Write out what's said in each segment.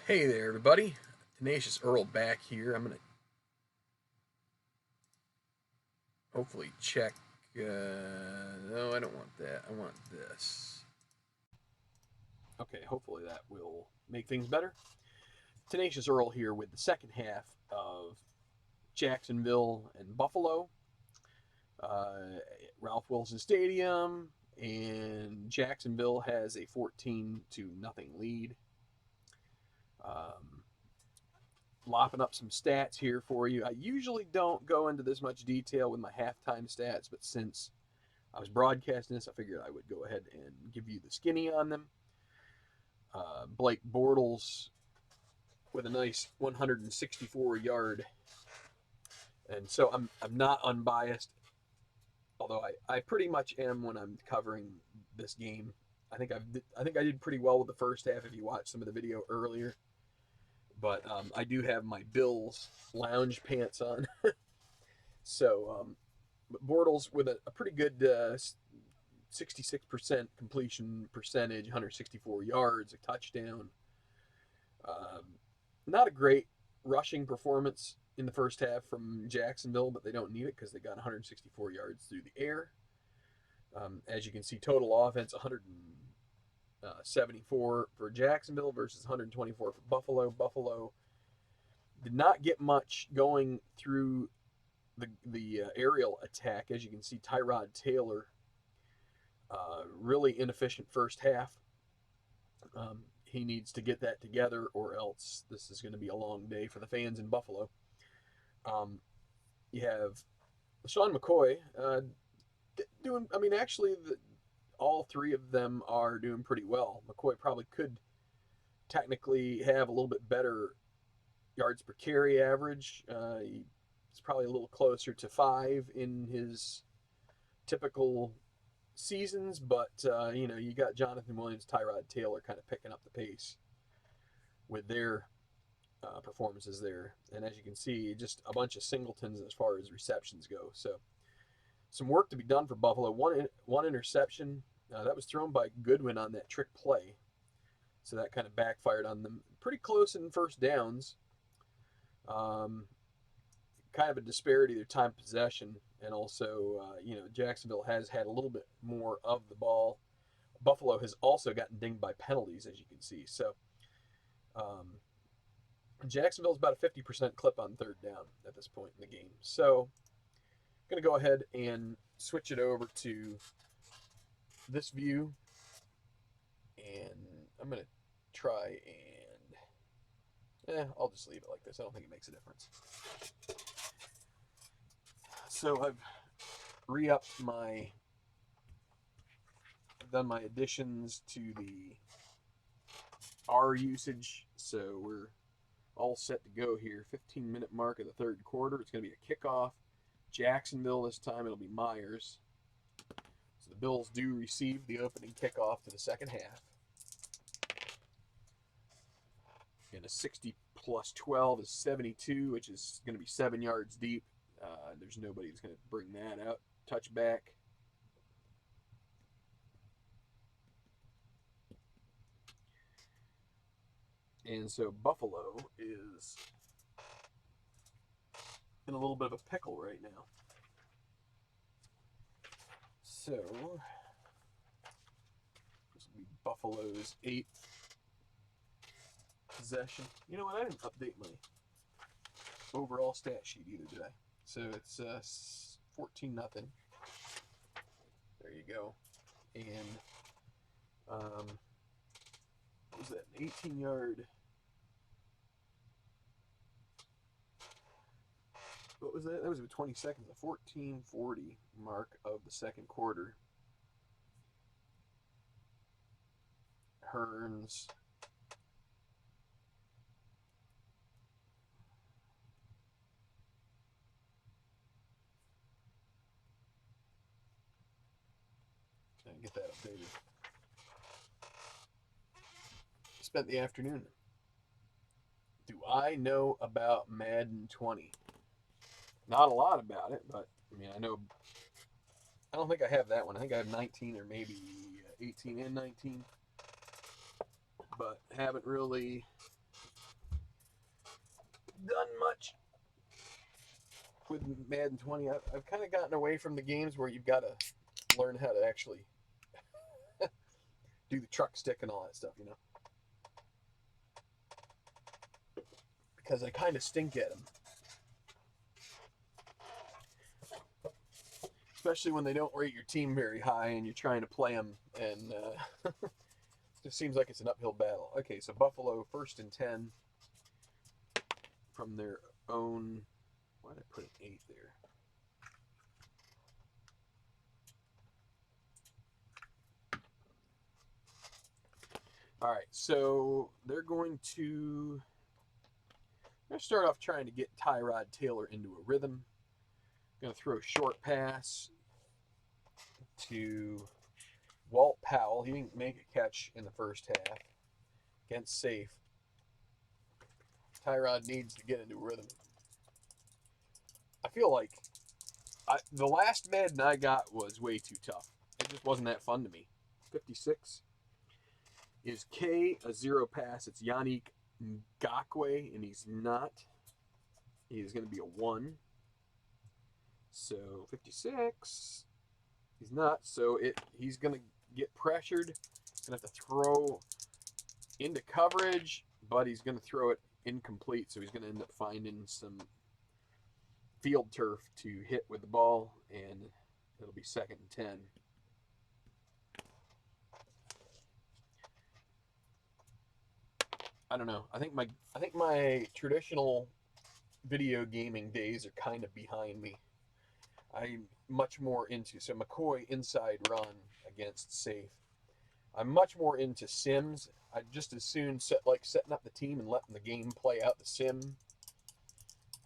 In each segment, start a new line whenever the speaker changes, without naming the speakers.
Hey there, everybody. Tenacious Earl back here. I'm going to hopefully check. No, I don't want that. I want this. Okay, hopefully that will make things better. Tenacious Earl here with the second half of Jacksonville and Buffalo. Ralph Wilson Stadium, and Jacksonville has a 14-0 lead. Lopping up some stats here for you. I usually don't go into this much detail with my halftime stats, but since I was broadcasting this, I figured I would go ahead and give you the skinny on them. Blake Bortles with a nice 164-yard, and so I'm not unbiased, although I pretty much am when I'm covering this game. I think I did pretty well with the first half if you watched some of the video earlier. But I do have my Bills lounge pants on. So, Bortles with a pretty good 66% completion percentage, 164 yards, a touchdown. Not a great rushing performance in the first half from Jacksonville, but they don't need it because they got 164 yards through the air. As you can see, total offense 174 for Jacksonville versus 124 for Buffalo. Buffalo did not get much going through the aerial attack. As you can see, Tyrod Taylor, really inefficient first half. He needs to get that together, or else this is going to be a long day for the fans in Buffalo. You have Sean McCoy doing. I mean, actually, all three of them are doing pretty well. McCoy probably could technically have a little bit better yards per carry average. He's probably a little closer to 5 in his typical seasons, but you got Jonathan Williams, Tyrod Taylor kind of picking up the pace with their performances there. And as you can see, just a bunch of singletons as far as receptions go. So some work to be done for Buffalo. One interception that was thrown by Goodwin on that trick play, so that kind of backfired on them. Pretty close in first downs. Kind of a disparity their time possession, and also Jacksonville has had a little bit more of the ball. Buffalo has also gotten dinged by penalties, as you can see. So Jacksonville's about a 50% clip on third down at this point in the game. So I'm going to go ahead and switch it over to this view, and I'm going to try and I'll just leave it like this. I don't think it makes a difference. So I've re-upped I've done my additions to the R usage, so we're all set to go here. 15-minute mark of the third quarter. It's going to be a kickoff. Jacksonville this time. It'll be Myers. So the Bills do receive the opening kickoff to the second half. And a 60 plus 12 is 72, which is going to be 7 yards deep. There's nobody that's going to bring that out. Touchback. And so Buffalo is in a little bit of a pickle right now. So this will be Buffalo's 8th possession. You know what? I didn't update my overall stat sheet either, did I? So it's 14-0. There you go. And what was that? An 18-yard. What was that? That was with 20 seconds. A 14:40 mark of the second quarter. Hearns. Get that updated. Spent the afternoon. Do I know about Madden 20? Not a lot about it, but I mean, I know. I don't think I have that one. I think I have 19 or maybe 18 and 19, but haven't really done much with Madden 20. I've kind of gotten away from the games where you've got to learn how to actually do the truck stick and all that stuff, you know, because I kind of stink at them. Especially when they don't rate your team very high and you're trying to play them, and it just seems like it's an uphill battle. Okay, so Buffalo 1st and 10 from their own. Why did I put an 8 there? All right, so they're going to start off trying to get Tyrod Taylor into a rhythm. Going to throw a short pass to Walt Powell. He didn't make a catch in the first half against Safe. Tyrod needs to get into a rhythm. I feel like the last Madden I got was way too tough. It just wasn't that fun to me. 56 is K, a 0 pass. It's Yannick Ngakoue, and he's not. He's going to be a 1. So 56, he's not. So he's going to get pressured. He's going to have to throw into coverage, but he's going to throw it incomplete. So he's going to end up finding some field turf to hit with the ball, and it'll be 2nd and 10. I don't know. I think my traditional video gaming days are kind of behind me. I'm much more into McCoy inside run against Safe. I'm much more into sims. I'd just as soon setting up the team and letting the game play out the sim.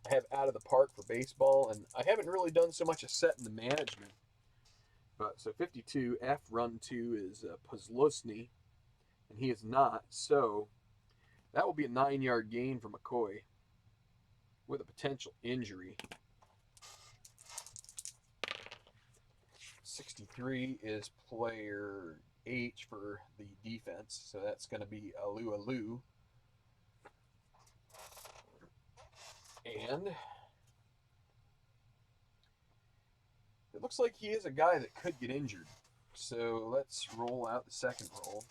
I have out of the park for baseball, and I haven't really done so much as setting the management. But so 52 F run 2 is Pozlosny, and he is not. So that will be a 9-yard gain for McCoy with a potential injury. 63 is player H for the defense, so that's going to be Alu. And it looks like he is a guy that could get injured. So let's roll out the second roll.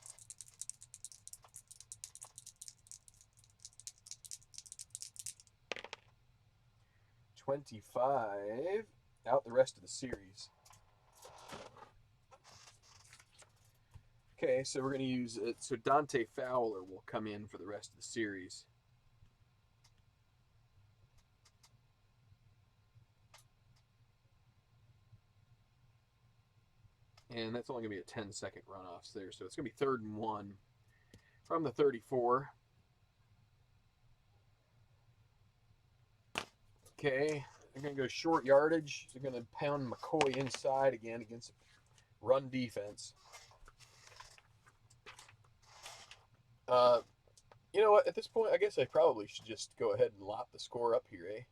$25 out the rest of the series. Okay, so we're going to use it. So Dante Fowler will come in for the rest of the series. And that's only going to be a 10-second runoff there. So it's going to be 3rd and 1 from the 34. Okay, they're going to go short yardage. They're going to pound McCoy inside again against run defense. You know what? At this point, I guess I probably should just go ahead and lop the score up here, eh?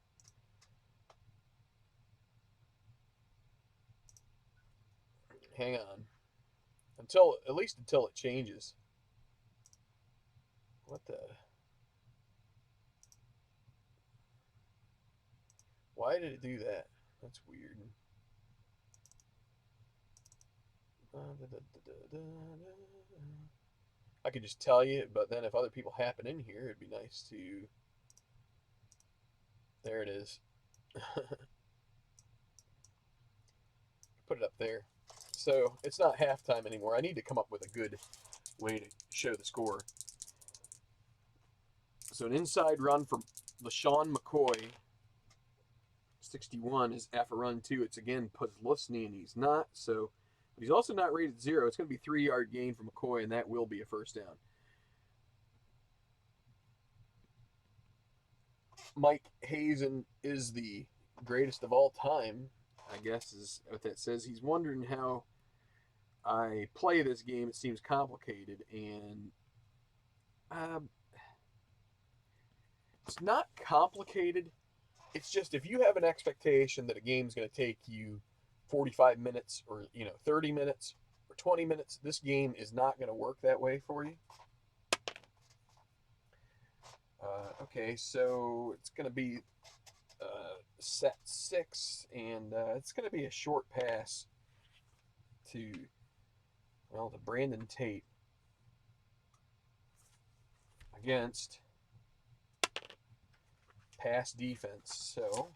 Hang on. At least until it changes. What the? Why did it do that? That's weird. I could just tell you, but then if other people happen in here, it'd be nice to... There it is. Put it up there. So it's not halftime anymore. I need to come up with a good way to show the score. So an inside run from LaShawn McCoy. 61 is after run 2. It's again Pozlosny, and he's not. So he's also not rated 0. It's going to be 3-yard gain for McCoy, and that will be a first down. Mike Hazen is the greatest of all time, I guess is what that says. He's wondering how I play this game. It seems complicated, and it's not complicated. It's just if you have an expectation that a game's going to take you 45 minutes or 30 minutes or 20 minutes, this game is not going to work that way for you. Okay, so it's going to be set 6, and it's going to be a short pass to, well, to Brandon Tate against pass defense. So,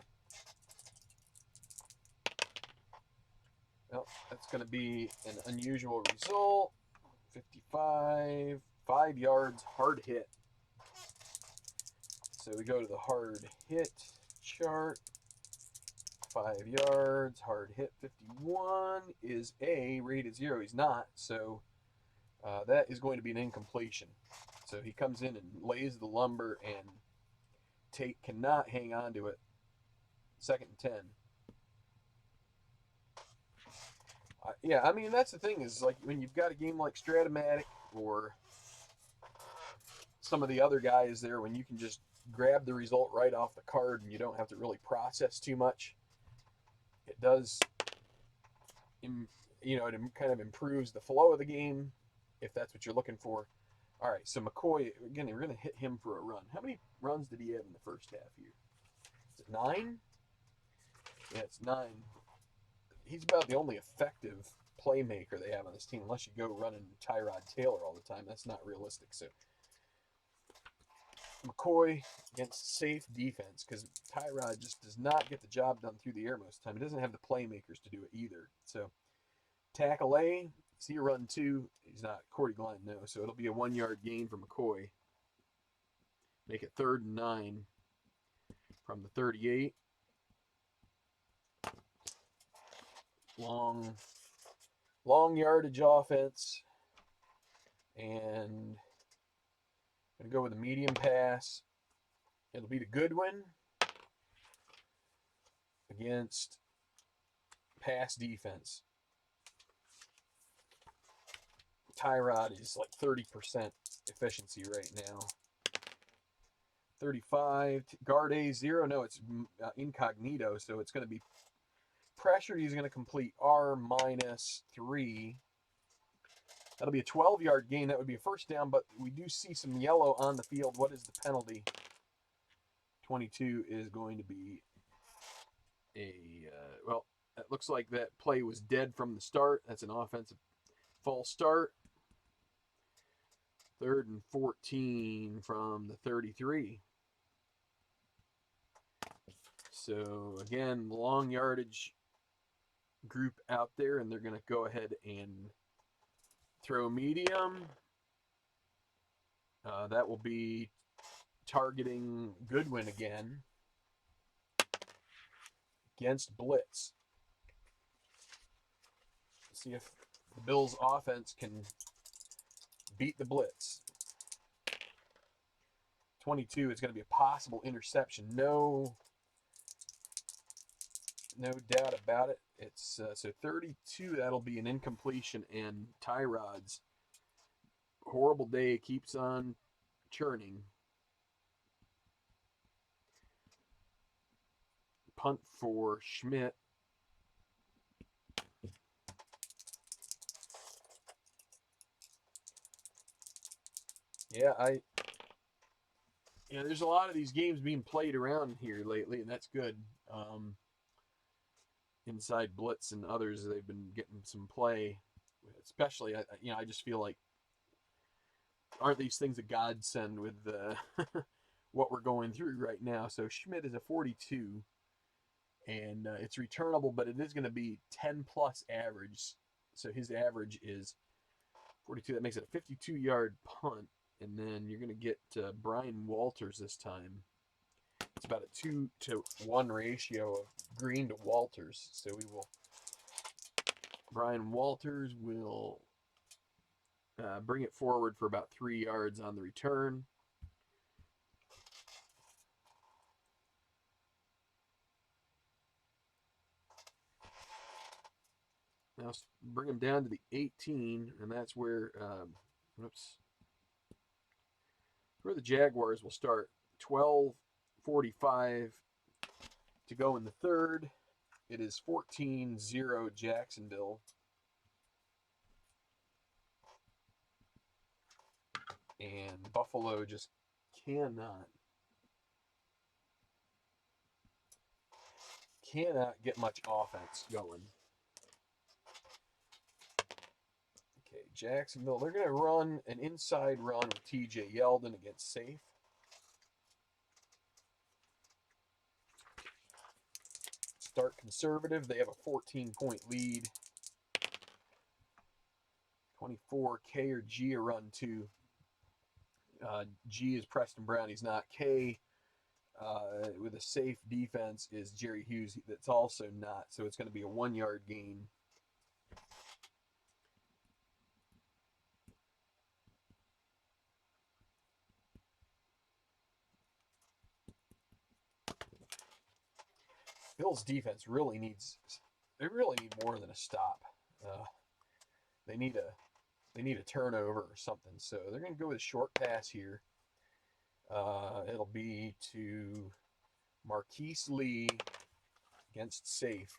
well, that's going to be an unusual result. 55, 5 yards, hard hit. So we go to the hard hit chart. 5 yards, hard hit 51 is a rated 0. He's not, so that is going to be an incompletion. So he comes in and lays the lumber, and Tate cannot hang on to it. 2nd and 10. Yeah, I mean, that's the thing is, like, when you've got a game like Stratomatic or some of the other guys there, when you can just grab the result right off the card and you don't have to really process too much, it does, you know, it kind of improves the flow of the game if that's what you're looking for. All right, so McCoy, again, we're going to hit him for a run. How many runs did he have in the first half here? Is it 9? Yeah, it's 9. He's about the only effective playmaker they have on this team, unless you go running Tyrod Taylor all the time. That's not realistic. So McCoy against safe defense, because Tyrod just does not get the job done through the air most of the time. He doesn't have the playmakers to do it either. So tackle A, see a run 2. He's not Cordy Glenn, no. So it'll be a 1-yard gain for McCoy. Make it 3rd and 9 from the 38. Long yardage offense. And I'm going to go with a medium pass. It'll be to Goodwin against pass defense. Tyrod is like 30% efficiency right now. 35. Guard A 0. No, it's incognito, so it's going to be pressure. He's going to complete R minus 3. That'll be a 12-yard gain. That would be a first down, but we do see some yellow on the field. What is the penalty? 22 is going to be a, well, it looks like that play was dead from the start. That's an offensive false start. 3rd and 14 from the 33. So, again, long yardage group out there, and they're going to go ahead and throw medium. That will be targeting Goodwin again against blitz. See if the Bills' offense can beat the blitz. 22 is going to be a possible interception. No doubt about it. It's so 32. That'll be an incompletion, and Tyrod's horrible day keeps on churning. Punt for Schmidt. Yeah, there's a lot of these games being played around here lately, and that's good. Inside blitz and others, they've been getting some play. Especially, I just feel like, aren't these things a godsend with what we're going through right now? So Schmidt is a 42, and it's returnable, but it is going to be 10-plus average. So his average is 42. That makes it a 52-yard punt, and then you're going to get Brian Walters this time. It's about a 2-to-1 ratio of Green to Walters. So Brian Walters will bring it forward for about 3 yards on the return. Now bring him down to the 18, and that's where, where the Jaguars will start. 12:45 to go in the 3rd. It is 14-0 Jacksonville. And Buffalo just cannot cannot get much offense going. Okay, Jacksonville, they're going to run an inside run with TJ Yeldon against safe. Start conservative. They have a 14-point lead. 24, K or G a run 2. G is Preston Brown. He's not. K with a safe defense is Jerry Hughes. That's also not. So it's going to be a 1-yard gain. Bill's defense really needs. They really need more than a stop. They need a turnover or something. So they're going to go with a short pass here. It'll be to Marquise Lee against safe.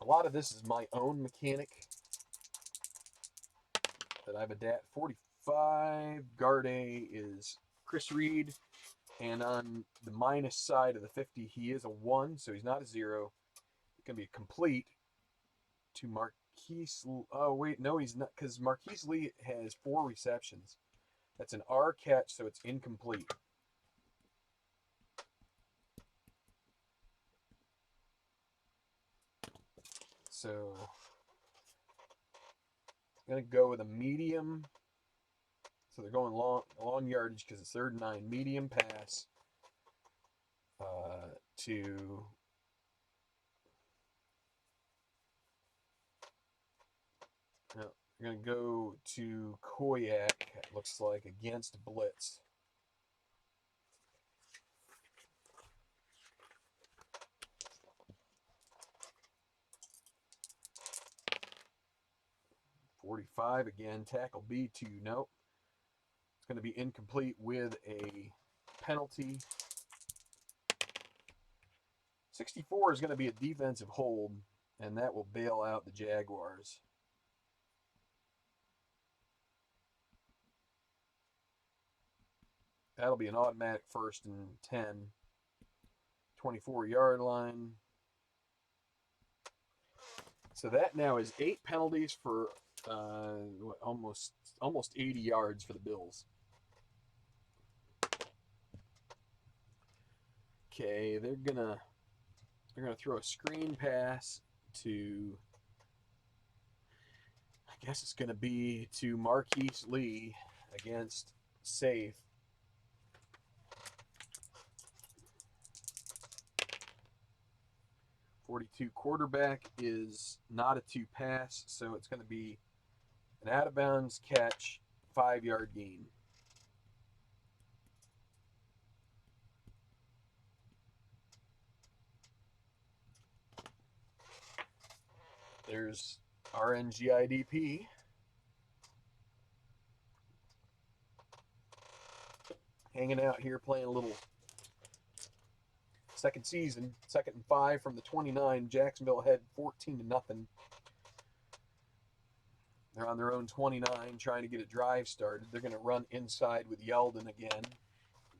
A lot of this is my own mechanic that I've adapted. 45, guard A is Chris Reed. And on the minus side of the 50, he is a 1, so he's not a 0. It can be complete to Marquise. Oh, wait, no, he's not, because Marquise Lee has 4 receptions. That's an R catch, so it's incomplete. So I'm going to go with a medium. So they're going long yardage because it's 3rd and 9. Medium pass to no, they're going to go to Koyak, it looks like, against blitz. .45 again, tackle B to nope. It's going to be incomplete with a penalty. 64 is going to be a defensive hold, and that will bail out the Jaguars. That'll be an automatic 1st and 10. 24-yard line. So that now is 8 penalties for almost 80 yards for the Bills. Okay, they're gonna throw a screen pass to, I guess it's gonna be to Marquise Lee against safe. .42 quarterback is not a 2 pass, so it's going to be an out of bounds catch, 5-yard gain. There's RNGIDP. Hanging out here playing a little second season, 2nd and 5 from the 29. Jacksonville ahead 14-0. They're on their own 29, trying to get a drive started. They're going to run inside with Yeldon again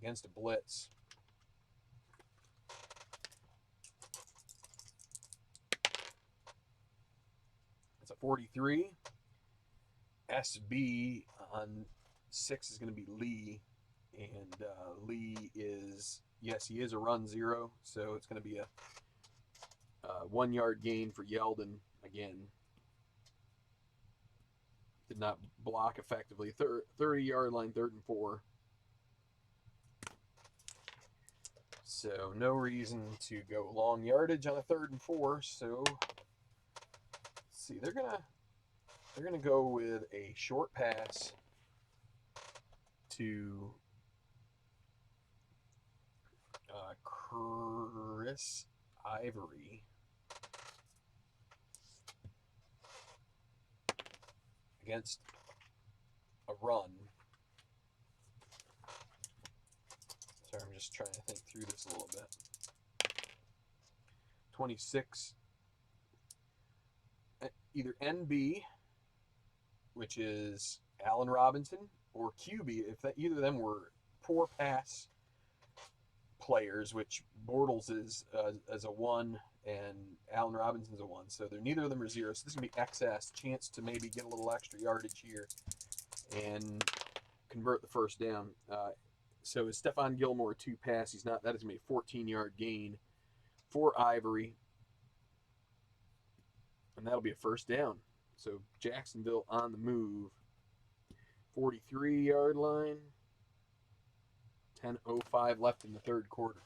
against a blitz. It's a 43. SB on 6 is going to be Lee. And Lee is, yes, he is a run 0. So it's going to be a 1-yard gain for Yeldon again. Did not block effectively. 30-yard line, 3rd and 4. So no reason to go long yardage on a 3rd and 4. So let's see, they're gonna go with a short pass to Chris Ivory against a run. Sorry, I'm just trying to think through this a little bit. 26, either NB, which is Allen Robinson, or QB, if either of them were poor pass players, which Bortles is as a 1 and Allen Robinson's a 1. So neither of them are 0. So this is going to be XS, chance to maybe get a little extra yardage here and convert the first down. So is Stephon Gilmore 2 pass? He's not. That is going to be a 14-yard gain for Ivory. And that'll be a first down. So Jacksonville on the move. 43-yard line. 10:05 left in the third quarter.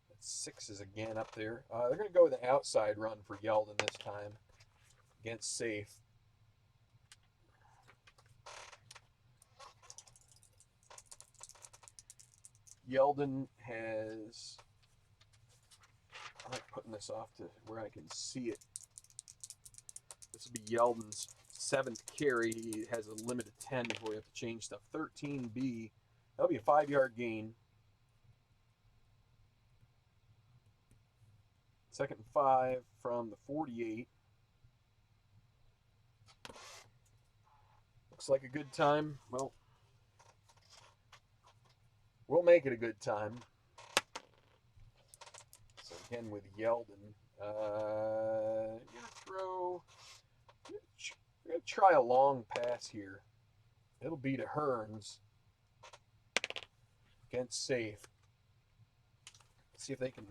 That's 6s again up there. They're going to go with an outside run for Yeldon this time against safe. Yeldon has, I like putting this off to where I can see it. This will be Yeldon's 7th carry. He has a limit of 10 before we have to change stuff. 13B. That'll be a 5-yard gain. 2nd and 5 from the 48. Looks like a good time. Well, we'll make it a good time. So again with Yeldon, we're gonna try a long pass here. It'll be to Hearns against safe. See if they can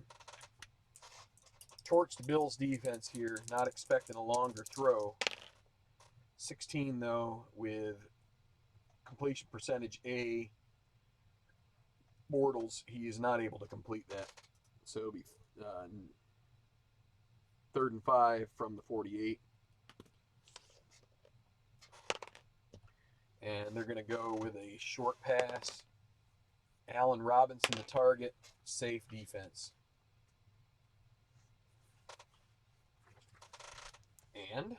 torch the Bills defense here. Not expecting a longer throw. 16 though with completion percentage A. Bortles, he is not able to complete that. So it'll be 3rd and 5 from the 48. And they're going to go with a short pass. Allen Robinson, the target. Safe defense. And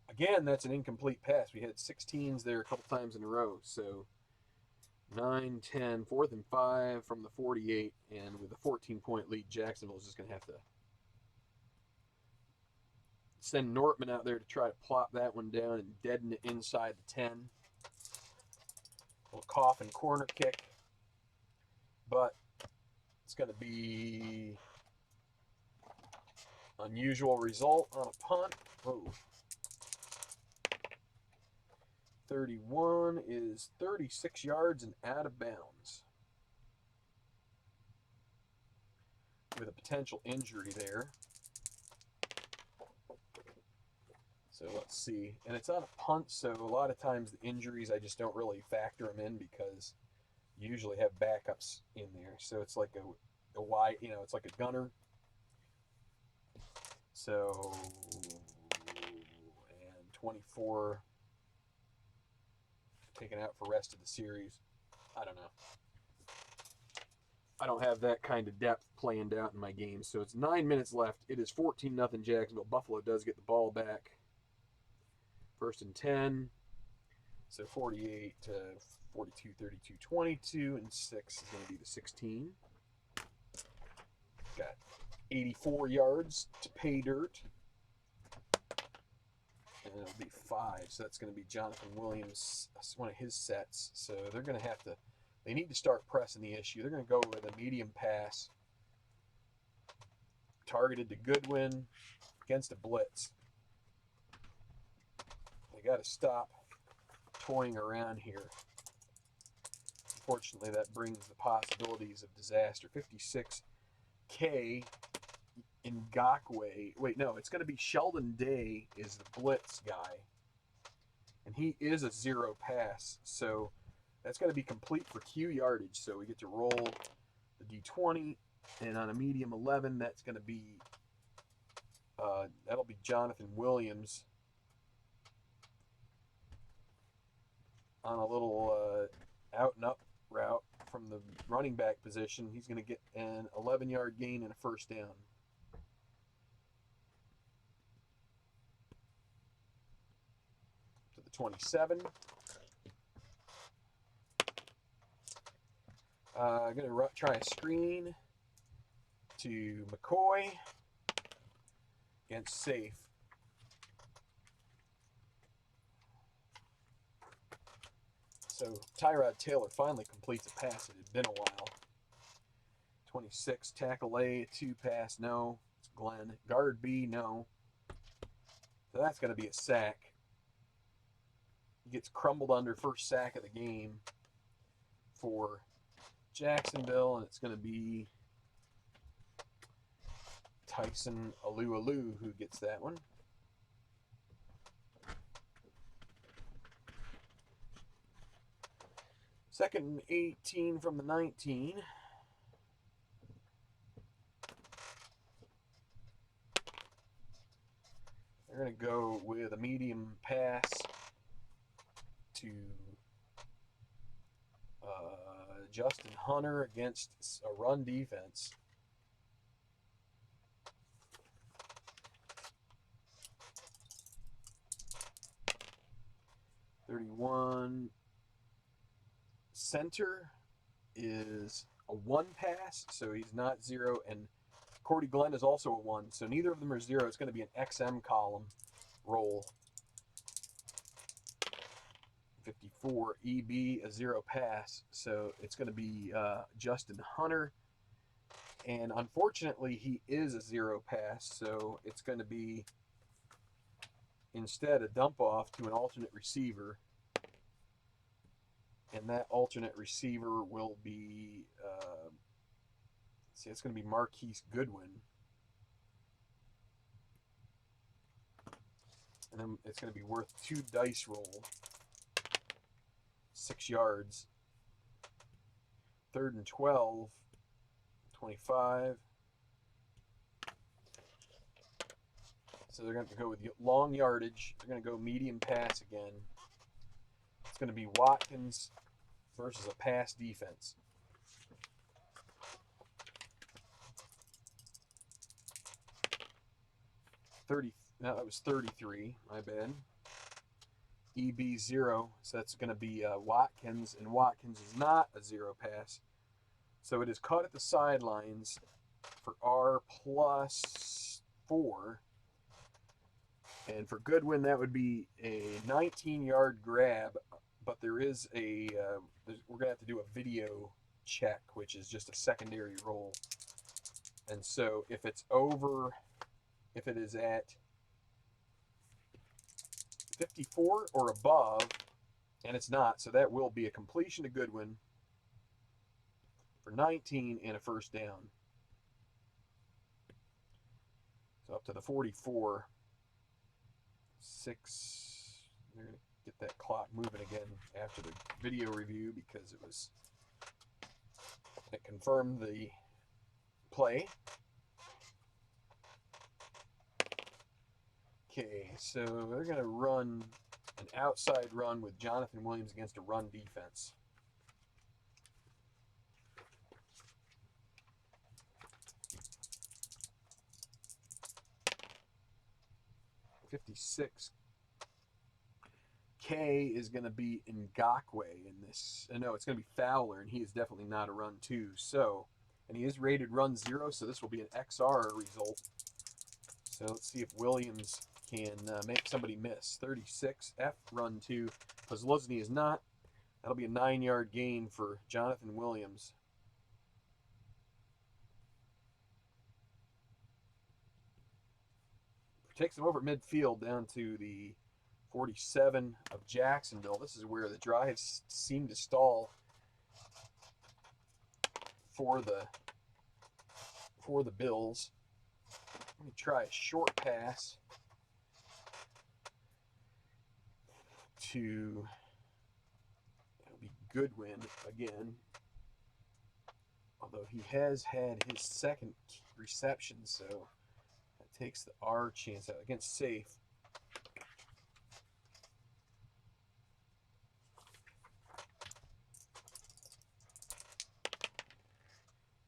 again, that's an incomplete pass. We had 16s there a couple times in a row. So 9, 10, 4th and 5 from the 48. And with a 14-point lead, Jacksonville is just going to have to send Nortman out there to try to plop that one down and deaden it inside the 10. A little coffin corner kick. But it's going to be unusual result on a punt. Oh. 31 is 36 yards and out of bounds. With a potential injury there. So let's see. And it's on a punt, so a lot of times the injuries, I just don't really factor them in because you usually have backups in there. So it's like a wide, it's like a gunner. So, and 24 taken out for rest of the series. I don't know. I don't have that kind of depth planned out in my game. So it's 9 minutes left. It is 14-0 Jacksonville. Buffalo does get the ball back. 1st and 10. So 48 to 42, 32, 22, and 6 is going to be the 16. Got 84 yards to pay dirt. And it'll be 5. So that's going to be Jonathan Williams. That's one of his sets. So they're going to have to, they need to start pressing the issue. They're going to go with a medium pass. Targeted to Goodwin against a blitz. They got to stop toying around here. Unfortunately, that brings the possibilities of disaster. 56K Ngakwe. Wait, no, it's going to be Sheldon Day is the blitz guy. And he is a 0 pass. So that's going to be complete for Q yardage. So we get to roll the D20. And on a medium 11, that's going to be, that'll be Jonathan Williams. On a little out and up route from the running back position. He's going to get an 11-yard gain and a first down. To the 27. I'm going to try a screen to McCoy against safe. So Tyrod Taylor finally completes a pass. It had been a while. 26, tackle A, 2 pass, no. It's Glenn. Guard B, no. So that's going to be a sack. He gets crumbled under, first sack of the game for Jacksonville, and it's going to be Tyson Alualu who gets that one. Second and 18 from the 19. They're going to go with a medium pass to Justin Hunter against a run defense. .31 center is a 1 pass, so he's not 0, and Cordy Glenn is also a 1, so neither of them are 0. It's going to be an XM column roll. 54 EB, a 0 pass, so it's going to be Justin Hunter, and unfortunately he is a 0 pass, so it's going to be instead a dump off to an alternate receiver, and that alternate receiver will be it's going to be Marquise Goodwin, and then it's going to be worth 2 dice roll, 6 yards. 3rd and 12, 25. So they're going to go with long yardage. They're going to go medium pass again. It's going to be Watkins versus a pass defense. 30. No, that was 33. My bad. EB 0. So that's going to be Watkins, and Watkins is not a 0 pass. So it is caught at the sidelines for R plus 4. And for Goodwin, that would be a 19-yard grab, but there is a, we're going to have to do a video check, which is just a secondary roll. And so if it's over, if it is at 54 or above, and it's not, so that will be a completion to Goodwin for 19 and a first down. So up to the 44. 6. They're going to get that clock moving again after the video review because it confirmed the play. Okay, so they're going to run an outside run with Jonathan Williams against a run defense. .56 K is going to be Ngakwe in this. No, it's going to be Fowler, and he is definitely not a run 2. So, and he is rated run 0, so this will be an XR result. So let's see if Williams can make somebody miss. 36 F run 2. Pozlozny is not. That'll be a 9-yard gain for Jonathan Williams. Takes them over midfield down to the 47 of Jacksonville. This is where the drives seem to stall for the Bills. Let me try a short pass to, that'll be Goodwin again. Although he has had his second reception, so that takes the R chance out against safe.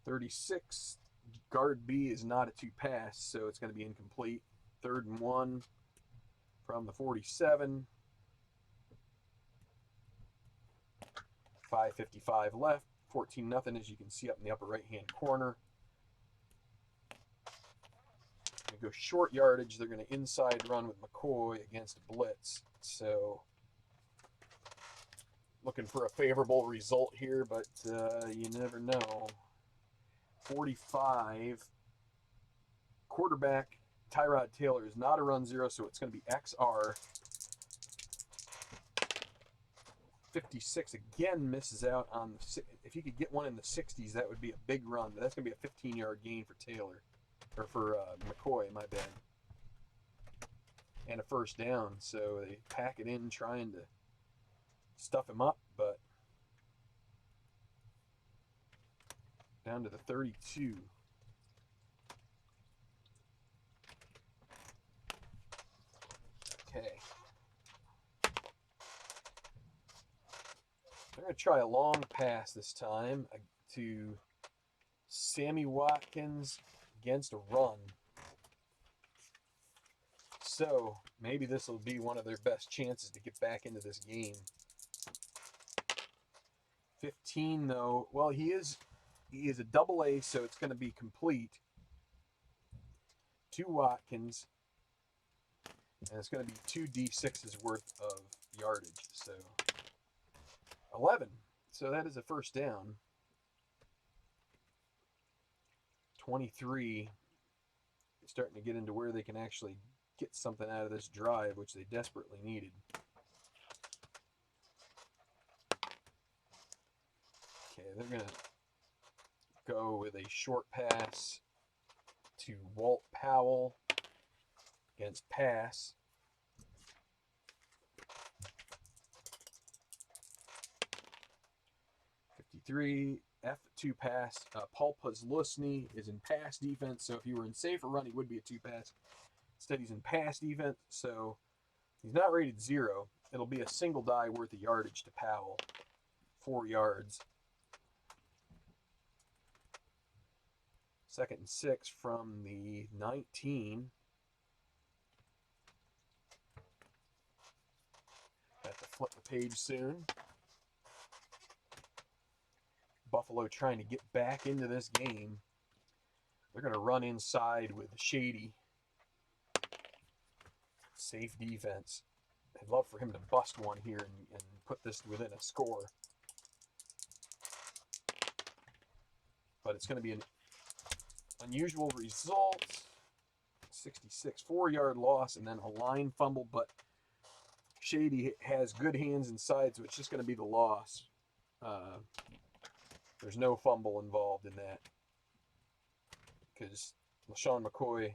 .36 guard B is not a 2 pass, so it's going to be incomplete. 3rd and 1 from the 47. 5:55 left. 14-0, as you can see up in the upper right-hand corner. Going to go short yardage. They're going to inside run with McCoy against blitz. So looking for a favorable result here, but you never know. 45. Quarterback Tyrod Taylor is not a run zero, so it's going to be XR. 56 again misses out on the, if he could get one in the 60s, that would be a big run. But that's going to be a 15-yard gain for Taylor, or for McCoy, my bad. And a first down, so they pack it in trying to stuff him up, but down to the 32. Okay. They're going to try a long pass this time to Sammy Watkins against a run. So maybe this will be one of their best chances to get back into this game. 15 though, well, he is a double A, so it's going to be complete to Watkins, and it's going to be 2 D6s worth of yardage. So 11. So that is a first down. 23. Starting to get into where they can actually get something out of this drive, which they desperately needed. Okay, they're going to go with a short pass to Walt Powell against pass. F2 pass. Paul Posluszny is in pass defense, so if he were in safer run, he would be a 2 pass. Instead, he's in pass defense, so he's not rated 0. It'll be a single die worth of yardage to Powell. 4 yards. 2nd and 6 from the 19. Have to flip the page soon. Buffalo trying to get back into this game. They're going to run inside with Shady. Safe defense. I'd love for him to bust one here and put this within a score. But it's going to be an unusual result. 66, 4-yard loss, and then a line fumble, but Shady has good hands inside, so it's just going to be the loss. There's no fumble involved in that because LaShawn McCoy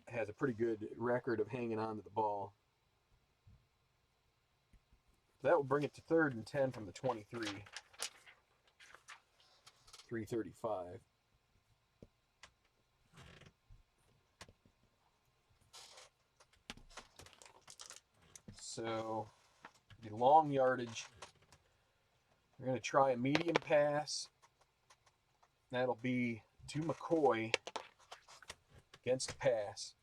has a pretty good record of hanging on to the ball. So that will bring it to 3rd and 10 from the 23. 3:35. So the long yardage. We're going to try a medium pass. That'll be to McCoy against the pass.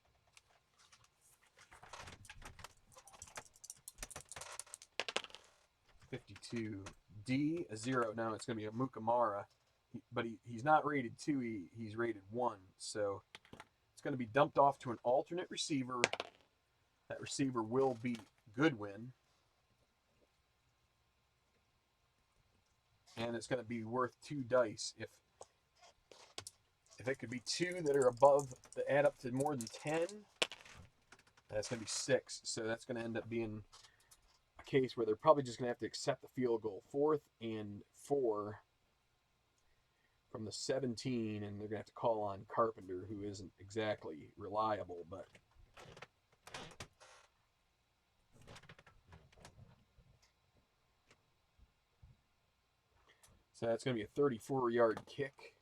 D, a 0. Now it's going to be a Mukamara. But he's not rated 2, he's rated 1. So it's going to be dumped off to an alternate receiver. That receiver will be Goodwin. And it's going to be worth 2 dice. If it could be 2 that are above, that add up to more than 10, that's going to be 6. So that's going to end up being a case where they're probably just going to have to accept the field goal. 4th and 4 from the 17, and they're going to have to call on Carpenter, who isn't exactly reliable, but so that's going to be a 34-yard kick.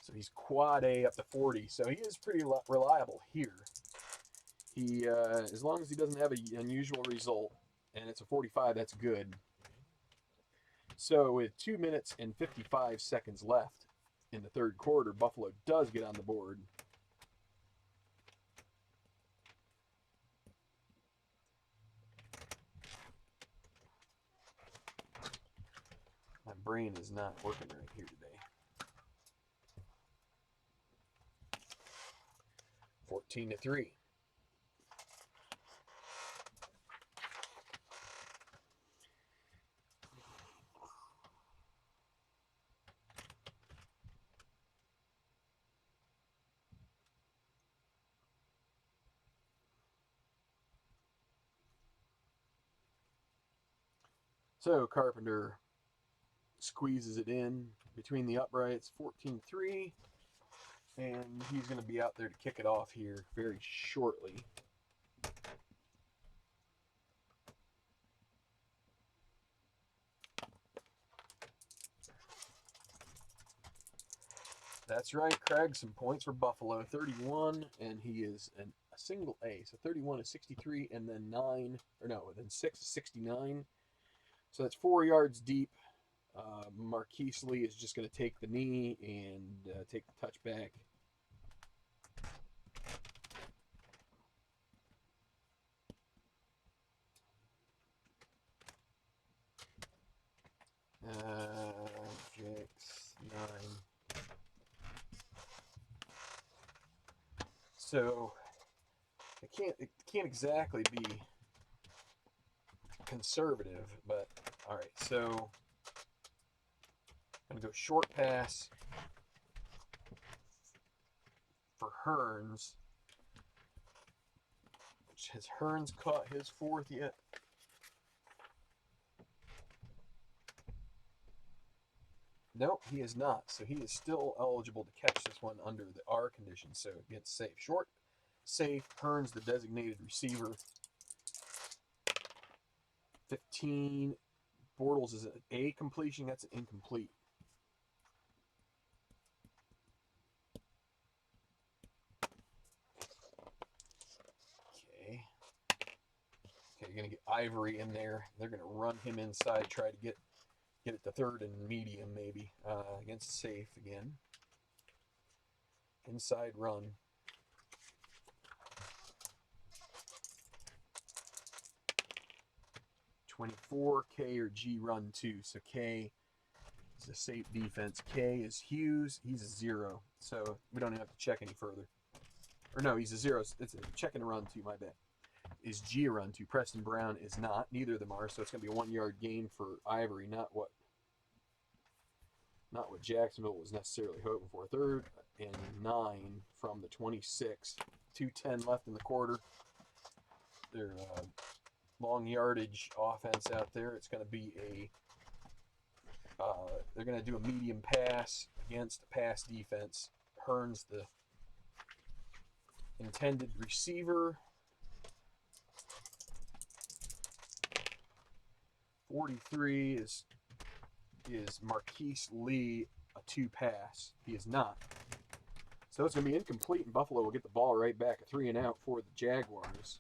So he's quad A up to 40. So he is pretty reliable here. He, as long as he doesn't have an unusual result, and it's a 45, that's good. So with 2 minutes and 55 seconds left in the 3rd quarter, Buffalo does get on the board. My brain is not working right here today. 14-3. So Carpenter squeezes it in between the uprights, 14-3, and he's going to be out there to kick it off here very shortly. That's right, Craig. Some points for Buffalo. 31, and he is a single A. So 31 is 63, and then 9, or no, then 6 is 69. So that's 4 yards deep. Marquise Lee is just going to take the knee and take the touchback. JAX 9. So it can't exactly be conservative, but all right. So I'm gonna go short pass for Hearns. Has Hearns caught his 4th yet? No, he is not. So he is still eligible to catch this one under the R condition. So it gets safe. Short, safe. Hearns, the designated receiver. 15. Bortles is an A completion. That's an incomplete. Okay. Okay, you're going to get Ivory in there. They're going to run him inside, try to get it to 3rd and medium maybe against safe again. Inside run. .24 K or G run 2. So K is a safe defense. K is Hughes. He's a 0. So we don't even have to check any further. Or no, he's a 0. It's a check and a run 2, my bad. Is G a run 2? Preston Brown is not. Neither of them are. So it's going to be a 1-yard gain for Ivory, not what Jacksonville was necessarily hoping for. 3rd and 9 from the 26. 2:10 left in the quarter. Their long yardage offense out there. It's going to be they're going to do a medium pass against a pass defense. Hearns, the intended receiver. 43 is Marquise Lee, a 2 pass. He is not. So it's going to be incomplete, and Buffalo will get the ball right back. A 3 and out for the Jaguars.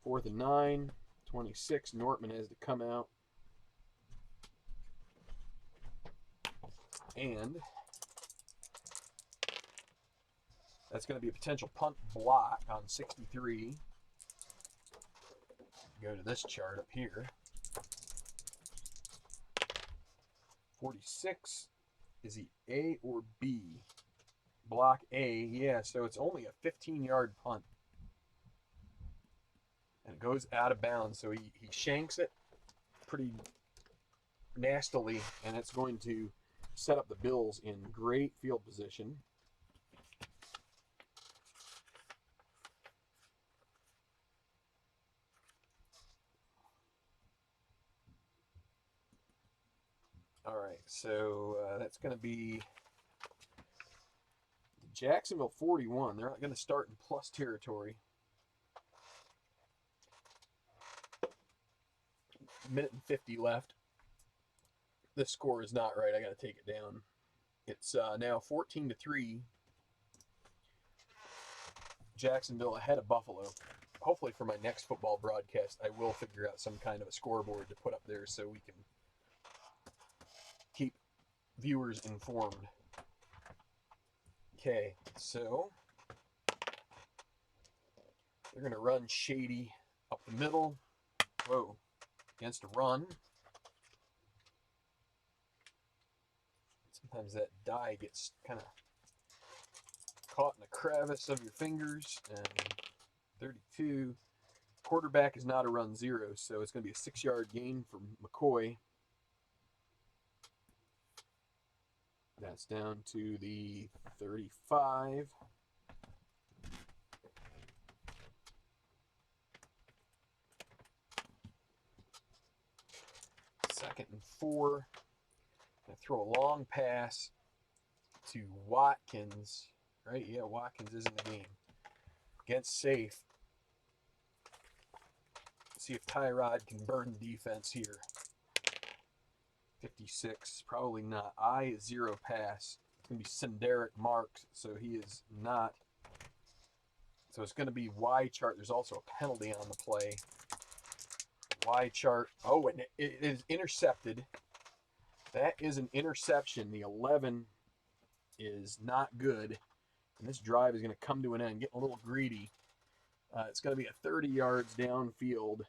4th and 9. 26. Nortman has to come out. And that's going to be a potential punt block on 63. Go to this chart up here. 46, is he A or B? Block A, yeah, so it's only a 15-yard punt. And it goes out of bounds, so he shanks it pretty nastily, and it's going to set up the Bills in great field position. All right, so that's going to be Jacksonville 41. They're not going to start in plus territory. Minute and 50 left. This score is not right. I got to take it down. It's now 14-3. Jacksonville ahead of Buffalo. Hopefully for my next football broadcast, I will figure out some kind of a scoreboard to put up there so we can keep viewers informed. Okay, so they're going to run Shady up the middle. Whoa, against a run. Sometimes that die gets kind of caught in the crevice of your fingers. And 32. Quarterback is not a run 0, so it's going to be a 6-yard gain for McCoy. That's down to the 35. 2nd and 4. Gonna throw a long pass to Watkins. Right? Yeah, Watkins is in the game. Against safe. See if Tyrod can burn the defense here. 56, probably not. I 0 pass. It's going to be Senderic marked, so he is not. So it's going to be Y chart. There's also a penalty on the play. Y chart. Oh, and it is intercepted. That is an interception. The 11 is not good. And this drive is going to come to an end. Getting a little greedy. It's going to be a 30 yards downfield.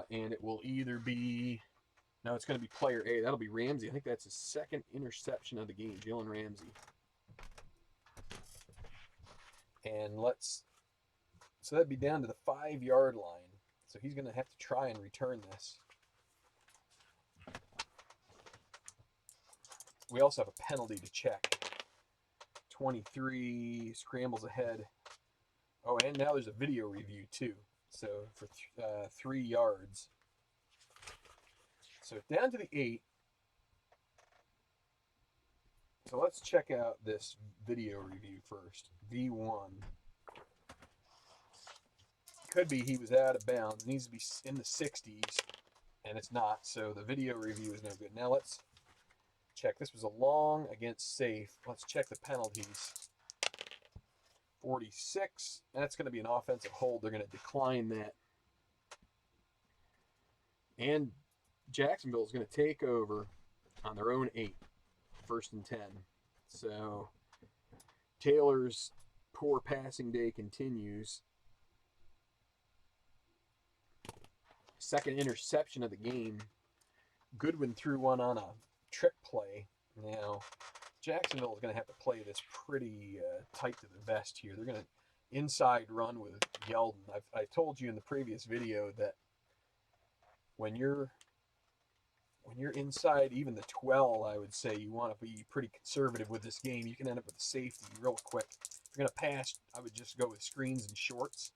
And it will either be... No, it's going to be player A. That'll be Ramsey. I think that's his 2nd interception of the game, Jalen Ramsey. And so that'd be down to the 5-yard line. So he's going to have to try and return this. We also have a penalty to check. 23 scrambles ahead. Oh, and now there's a video review too. So for 3 yards. So down to the 8. So let's check out this video review first. V1. Could be he was out of bounds. It needs to be in the 60s, and it's not. So the video review is no good. Now let's check. This was a long against safe. Let's check the penalties. 46. That's going to be an offensive hold. They're going to decline that. And Jacksonville is going to take over on their own 8, 1st and 10. So Taylor's poor passing day continues. 2nd interception of the game. Goodwin threw one on a trick play. Now, Jacksonville is going to have to play this pretty tight to the vest here. They're going to inside run with Yeldon. I told you in the previous video that when you're inside even the 12, I would say you want to be pretty conservative with this game. You can end up with a safety real quick. If you're going to pass, I would just go with screens and shorts.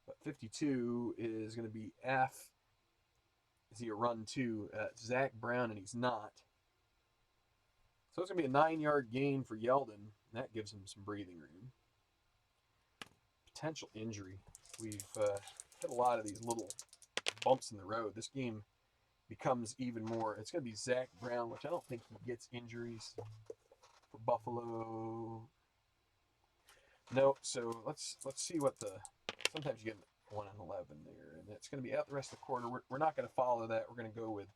But 52 is going to be F. Is he a run to Zach Brown, and he's not. So it's going to be a 9-yard gain for Yeldon. That gives him some breathing room. Potential injury. We've hit a lot of these little bumps in the road. This game becomes even more. It's going to be Zach Brown, which I don't think he gets injuries for Buffalo. No, so let's see what the... Sometimes you get 1 and 11 there, and it's going to be out the rest of the quarter. We're not going to follow that. We're going to go with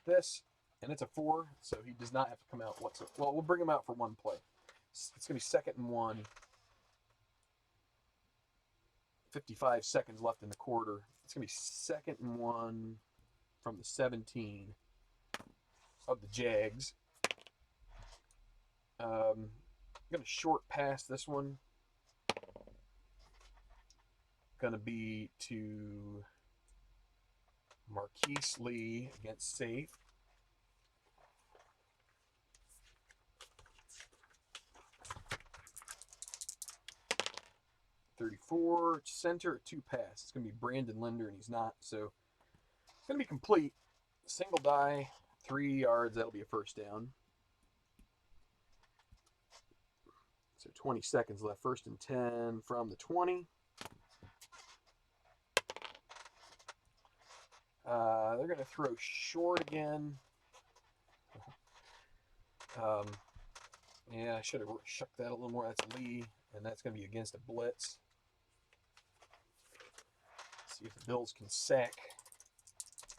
this, and it's a 4, so he does not have to come out whatsoever. Well, we'll bring him out for one play. It's going to be 2nd and 1. 55 seconds left in the quarter. It's going to be 2nd and 1 from the 17 of the Jags. I'm going to short pass this one. Going to be to Marquise Lee against safe. .34 center 2 pass. It's going to be Brandon Linder, and he's not. So it's going to be complete. Single die, 3 yards. That'll be a 1st down. So 20 seconds left. 1st and 10 from the 20. They're going to throw short again. Yeah, I should have shucked that a little more. That's Lee, and that's going to be against a blitz. See if the Bills can sack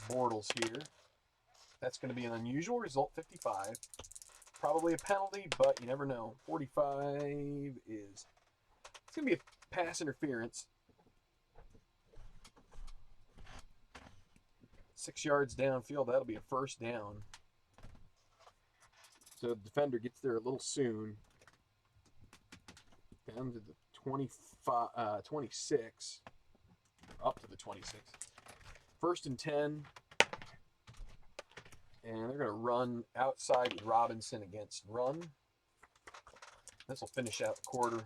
Bortles here. That's going to be an unusual result, 55. Probably a penalty, but you never know. 45 is... It's going to be a pass interference. 6 yards downfield, that'll be a 1st down. So the defender gets there a little soon. Down to the 26. Up to the 26. 1st and 10. And they're going to run outside with Robinson against run. This will finish out the quarter.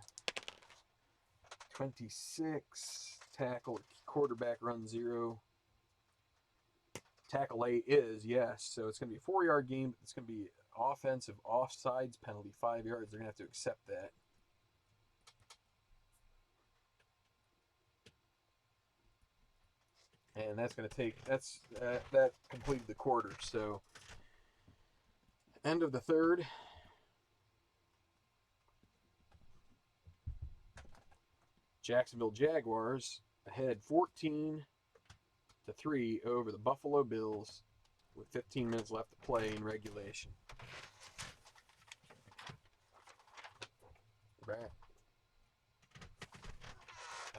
26. Tackle, quarterback run 0. Tackle late is, yes. So it's going to be a 4-yard game. It's going to be offensive offsides penalty, 5 yards. They're going to have to accept that. And that's going to take, that completed the quarter. So end of the third. Jacksonville Jaguars ahead 14-3 over the Buffalo Bills with 15 minutes left to play in regulation. Right.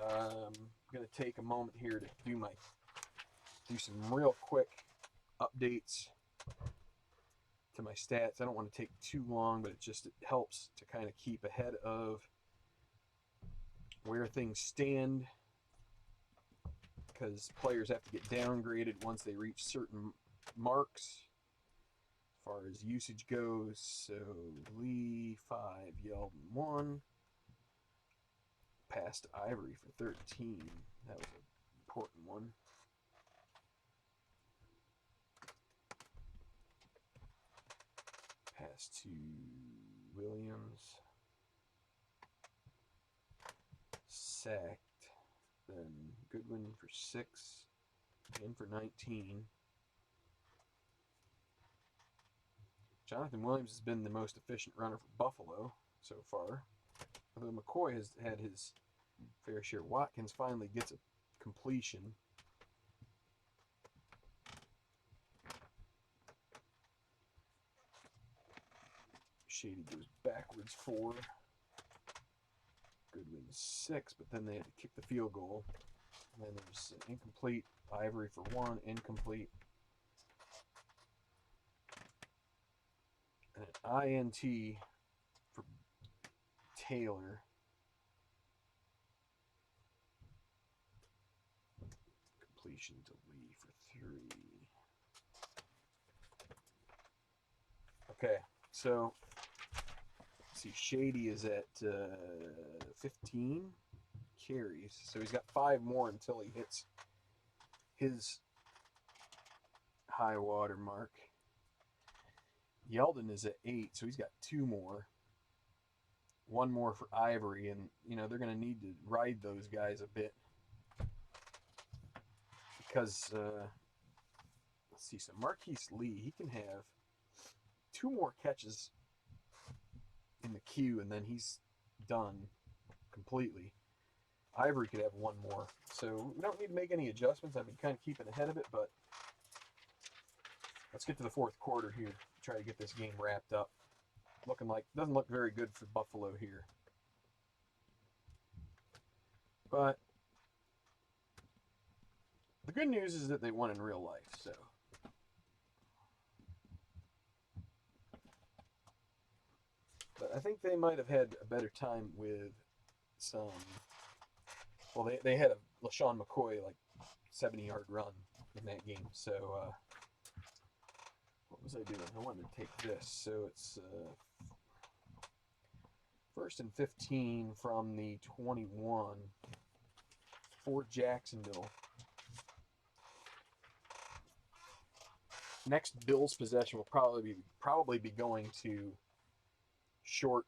I'm going to take a moment here to do some real quick updates to my stats. I don't want to take too long, but it helps to kind of keep ahead of where things stand, because players have to get downgraded once they reach certain marks as far as usage goes. So Lee 5, Yeldon 1, passed Ivory for 13. That was an important one. Pass to Williams. Sacked. Then Goodwin for 6. In for 19. Jonathan Williams has been the most efficient runner for Buffalo so far. Although McCoy has had his fair share. Watkins finally gets a completion. Shady goes backwards 4. Goodwin 6, but then they had to kick the field goal. And then there's incomplete. Ivory for 1, incomplete. And an INT for Taylor. Completion to Lee for 3. Okay, so let's see, Shady is at 15 carries, so he's got 5 more until he hits his high water mark. Yeldon is at 8, so he's got 2 more. 1 more for Ivory, and they're going to need to ride those guys a bit because let's see. So Marquise Lee, he can have 2 more catches in the queue, and then he's done completely. Ivory could have 1 more, so we don't need to make any adjustments. I've been kind of keeping ahead of it, but let's get to the fourth quarter here. Try to get this game wrapped up. Doesn't look very good for Buffalo here, but the good news is that they won in real life. So but I think they might have had a better time with some. Well, they had a LaShawn McCoy 70-yard run in that game. So what was I doing? I wanted to take this. So it's 1st and 15 from the 21 for Jacksonville. Next Bills possession will probably be going to short.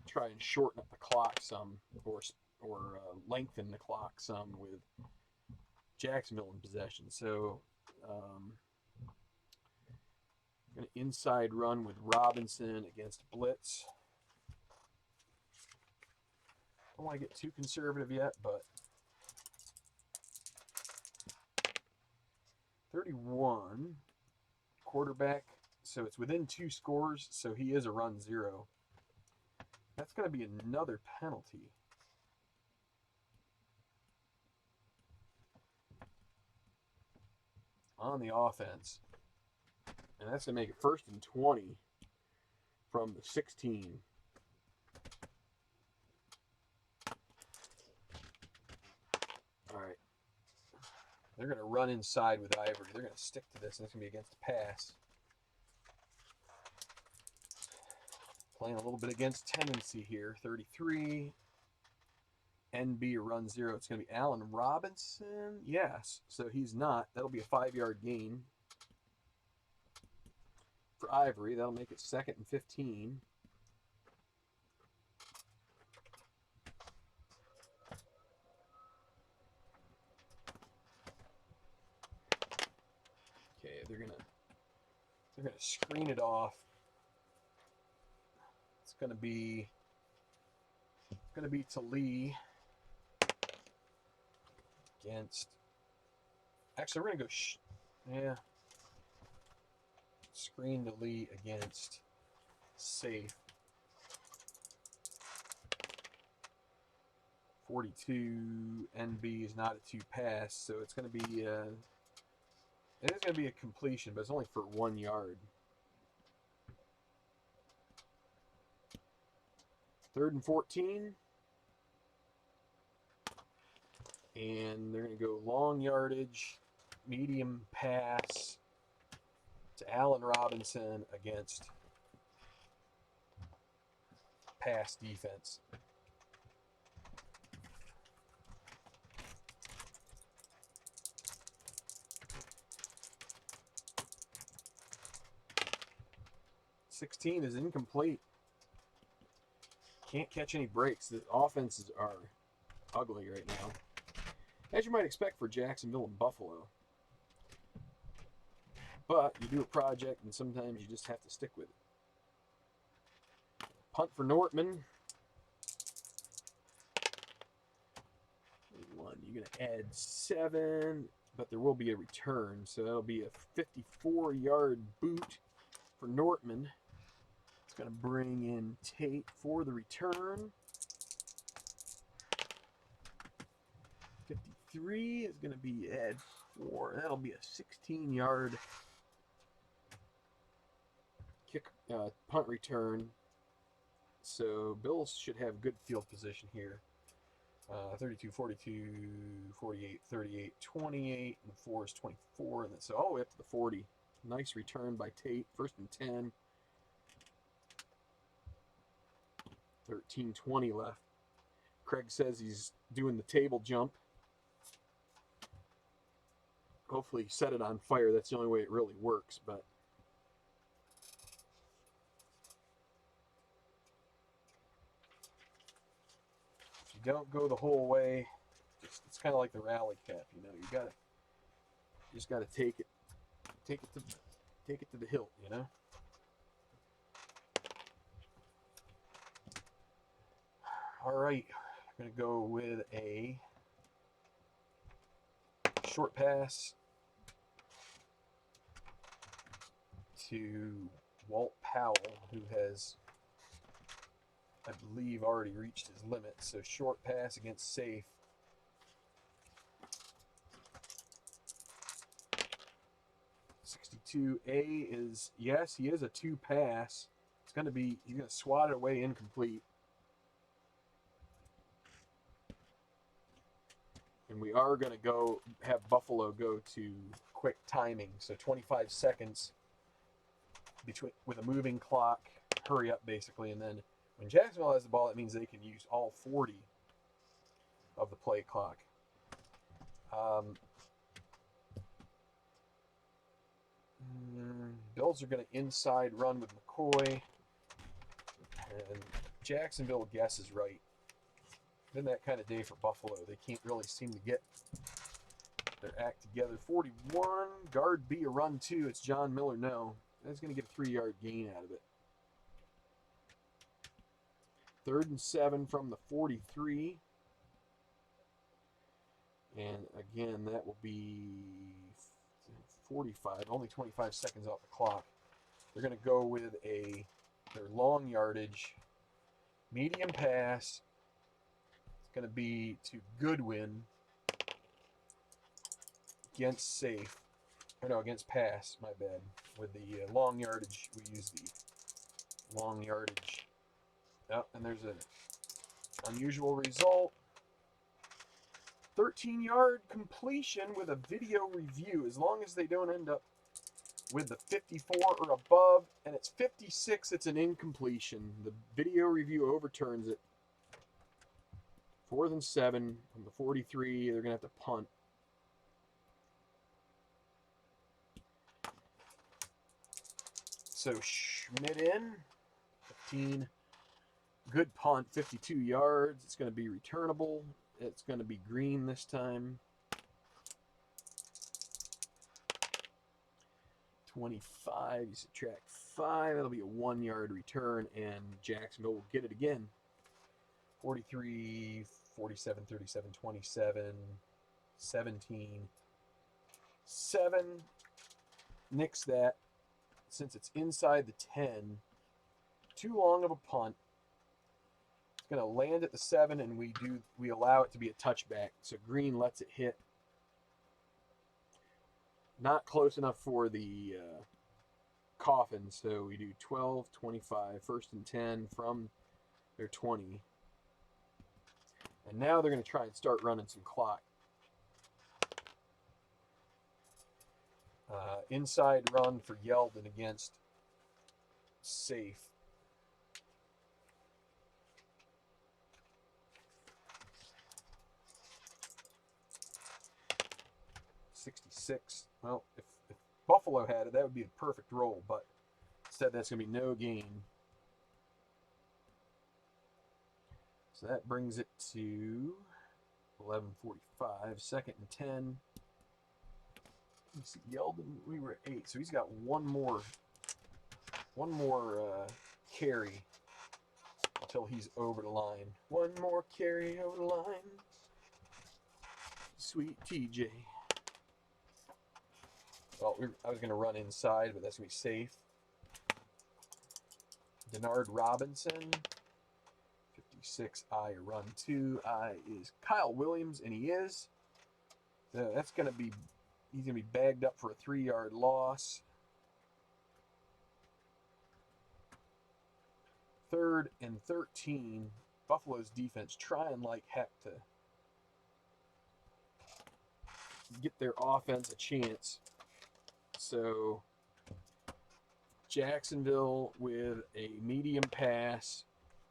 Try and shorten up the clock some, or lengthen the clock some with Jacksonville in possession. So an inside run with Robinson against blitz. Don't want to get too conservative yet, but 31 quarterback. So it's within 2 scores, so he is a run 0. That's going to be another penalty. On the offense. And that's going to make it 1st and 20 from the 16. All right. They're going to run inside with Ivory. They're going to stick to this, and it's going to be against the pass. Playing a little bit against tendency here. 33. NB or run 0. It's going to be Allen Robinson. Yes, so he's not. That'll be a 5-yard gain for Ivory. That'll make it 2nd and 15. Okay, they're gonna screen it off. It's gonna be to Lee against. Actually, we're gonna go. Screen to Lee against safe. 42 NB is not a 2 pass, so it's going to be it is going to be a completion, but it's only for 1 yard. 3rd and 14. And they're going to go long yardage, medium pass to Allen Robinson against pass defense. $16 is incomplete. Can't catch any breaks. The offenses are ugly right now, as you might expect for Jacksonville and Buffalo. But you do a project, and sometimes you just have to stick with it. Punt for Nortman. You're going to add 7, but there will be a return, so that'll be a 54-yard boot for Nortman. It's going to bring in Tate for the return. 53 is going to be add 4. That'll be a 16-yard kick punt return. So Bills should have good field position here. 32, 42, 48, 38, 28, and 4 is 24. And so all the way up to the 40. Nice return by Tate. 1st and 10. 13:20 left. Craig says he's doing the table jump. Hopefully set it on fire. That's the only way it really works, but if you don't go the whole way, it's kind of like the rally cap, you know. You just gotta take it to the hilt, you know. All right, I'm gonna go with a short pass to Walt Powell, who has, I believe, already reached his limit. So short pass against safe. A is, yes, he is a 2 pass. It's going to be, he's going to swat it away incomplete. And we are going to have Buffalo go to quick timing. So 25 seconds with a moving clock, hurry up basically. And then when Jacksonville has the ball, it means they can use all 40 of the play clock. Bills are going to inside run with McCoy. And Jacksonville guesses right. Been that kind of day for Buffalo. They can't really seem to get their act together. 41, guard B, a run 2. It's John Miller. No, that's going to get a 3-yard gain out of it. 3rd and 7 from the 43. And again, that will be 45, only 25 seconds off the clock. They're going to go with their long yardage, medium pass. It's going to be to Goodwin against safe. Or no, against pass, my bad. With the long yardage, we use the long yardage. Oh, and there's an unusual result. 13-yard completion with a video review, as long as they don't end up with the 54 or above, and it's 56, it's an incompletion. The video review overturns it 4th and 7 from the 43. They're going to have to punt. So Schmidt in, 15. Good punt, 52 yards. It's going to be returnable. It's going to be green this time. 25, you subtract 5. That'll be a 1-yard return, and Jacksonville will get it again. 43, 47, 37, 27, 17, 7. Nix that. Since it's inside the 10, too long of a punt. It's going to land at the 7, and we allow it to be a touchback. So green lets it hit. Not close enough for the coffin, so we do 12, 25, 1st and 10 from their 20. And now they're going to try and start running some clock. Inside run for Yeldon against safe. $66. Well, if Buffalo had it, that would be a perfect roll, but instead that's going to be no gain. So that brings it to 11:45, 2nd and 10. Let's see, Yeldon, we were at 8, so he's got one more carry until he's over the line. One more carry over the line. Sweet TJ. Well, I was going to run inside, but that's going to be safe. Denard Robinson. 56, I run 2. I is Kyle Williams, and he is. So that's going to be, he's going to be bagged up for a 3-yard loss. 3rd and 13. Buffalo's defense trying like heck to get their offense a chance. So Jacksonville with a medium pass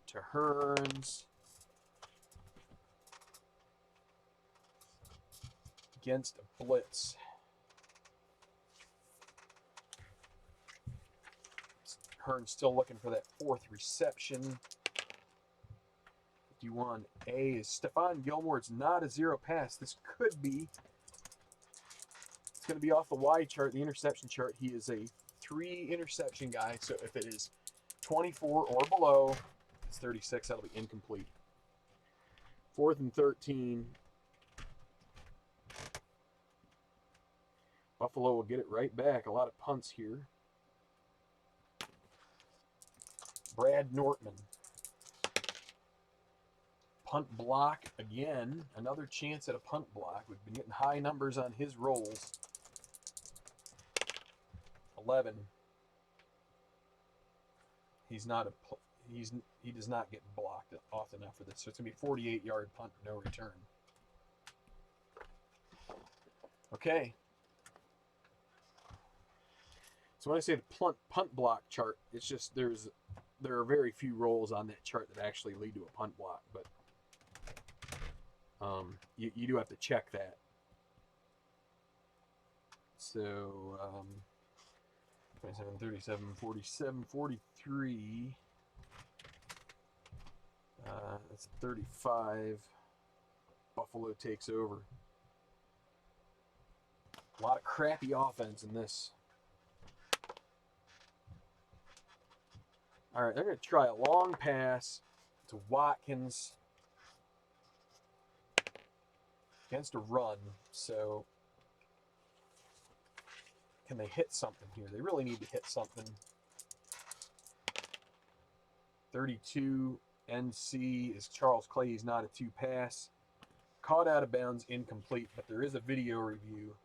to Hearns against a blitz. Hearns still looking for that 4th reception. 51A is Stephon Gilmore. It's not a 0 pass. This could be. It's going to be off the Y chart, the interception chart. He is a 3 interception guy. So if it is 24 or below, it's 36. That'll be incomplete. 4th and 13. Buffalo will get it right back. A lot of punts here. Brad Nortman. Punt block again. Another chance at a punt block. We've been getting high numbers on his rolls. 11. He does not get blocked often enough for this. So it's going to be 48-yard punt, no return. Okay. So when I say the punt block chart, it's just there are very few rolls on that chart that actually lead to a punt block, but you do have to check that. So 27, 37, 47, 43. That's 35. Buffalo takes over. A lot of crappy offense in this. All right, they're going to try a long pass to Watkins against a run. So can they hit something here? They really need to hit something. 32 NC is Charles Clay. He's not a 2 pass. Caught out of bounds, incomplete, but there is a video review.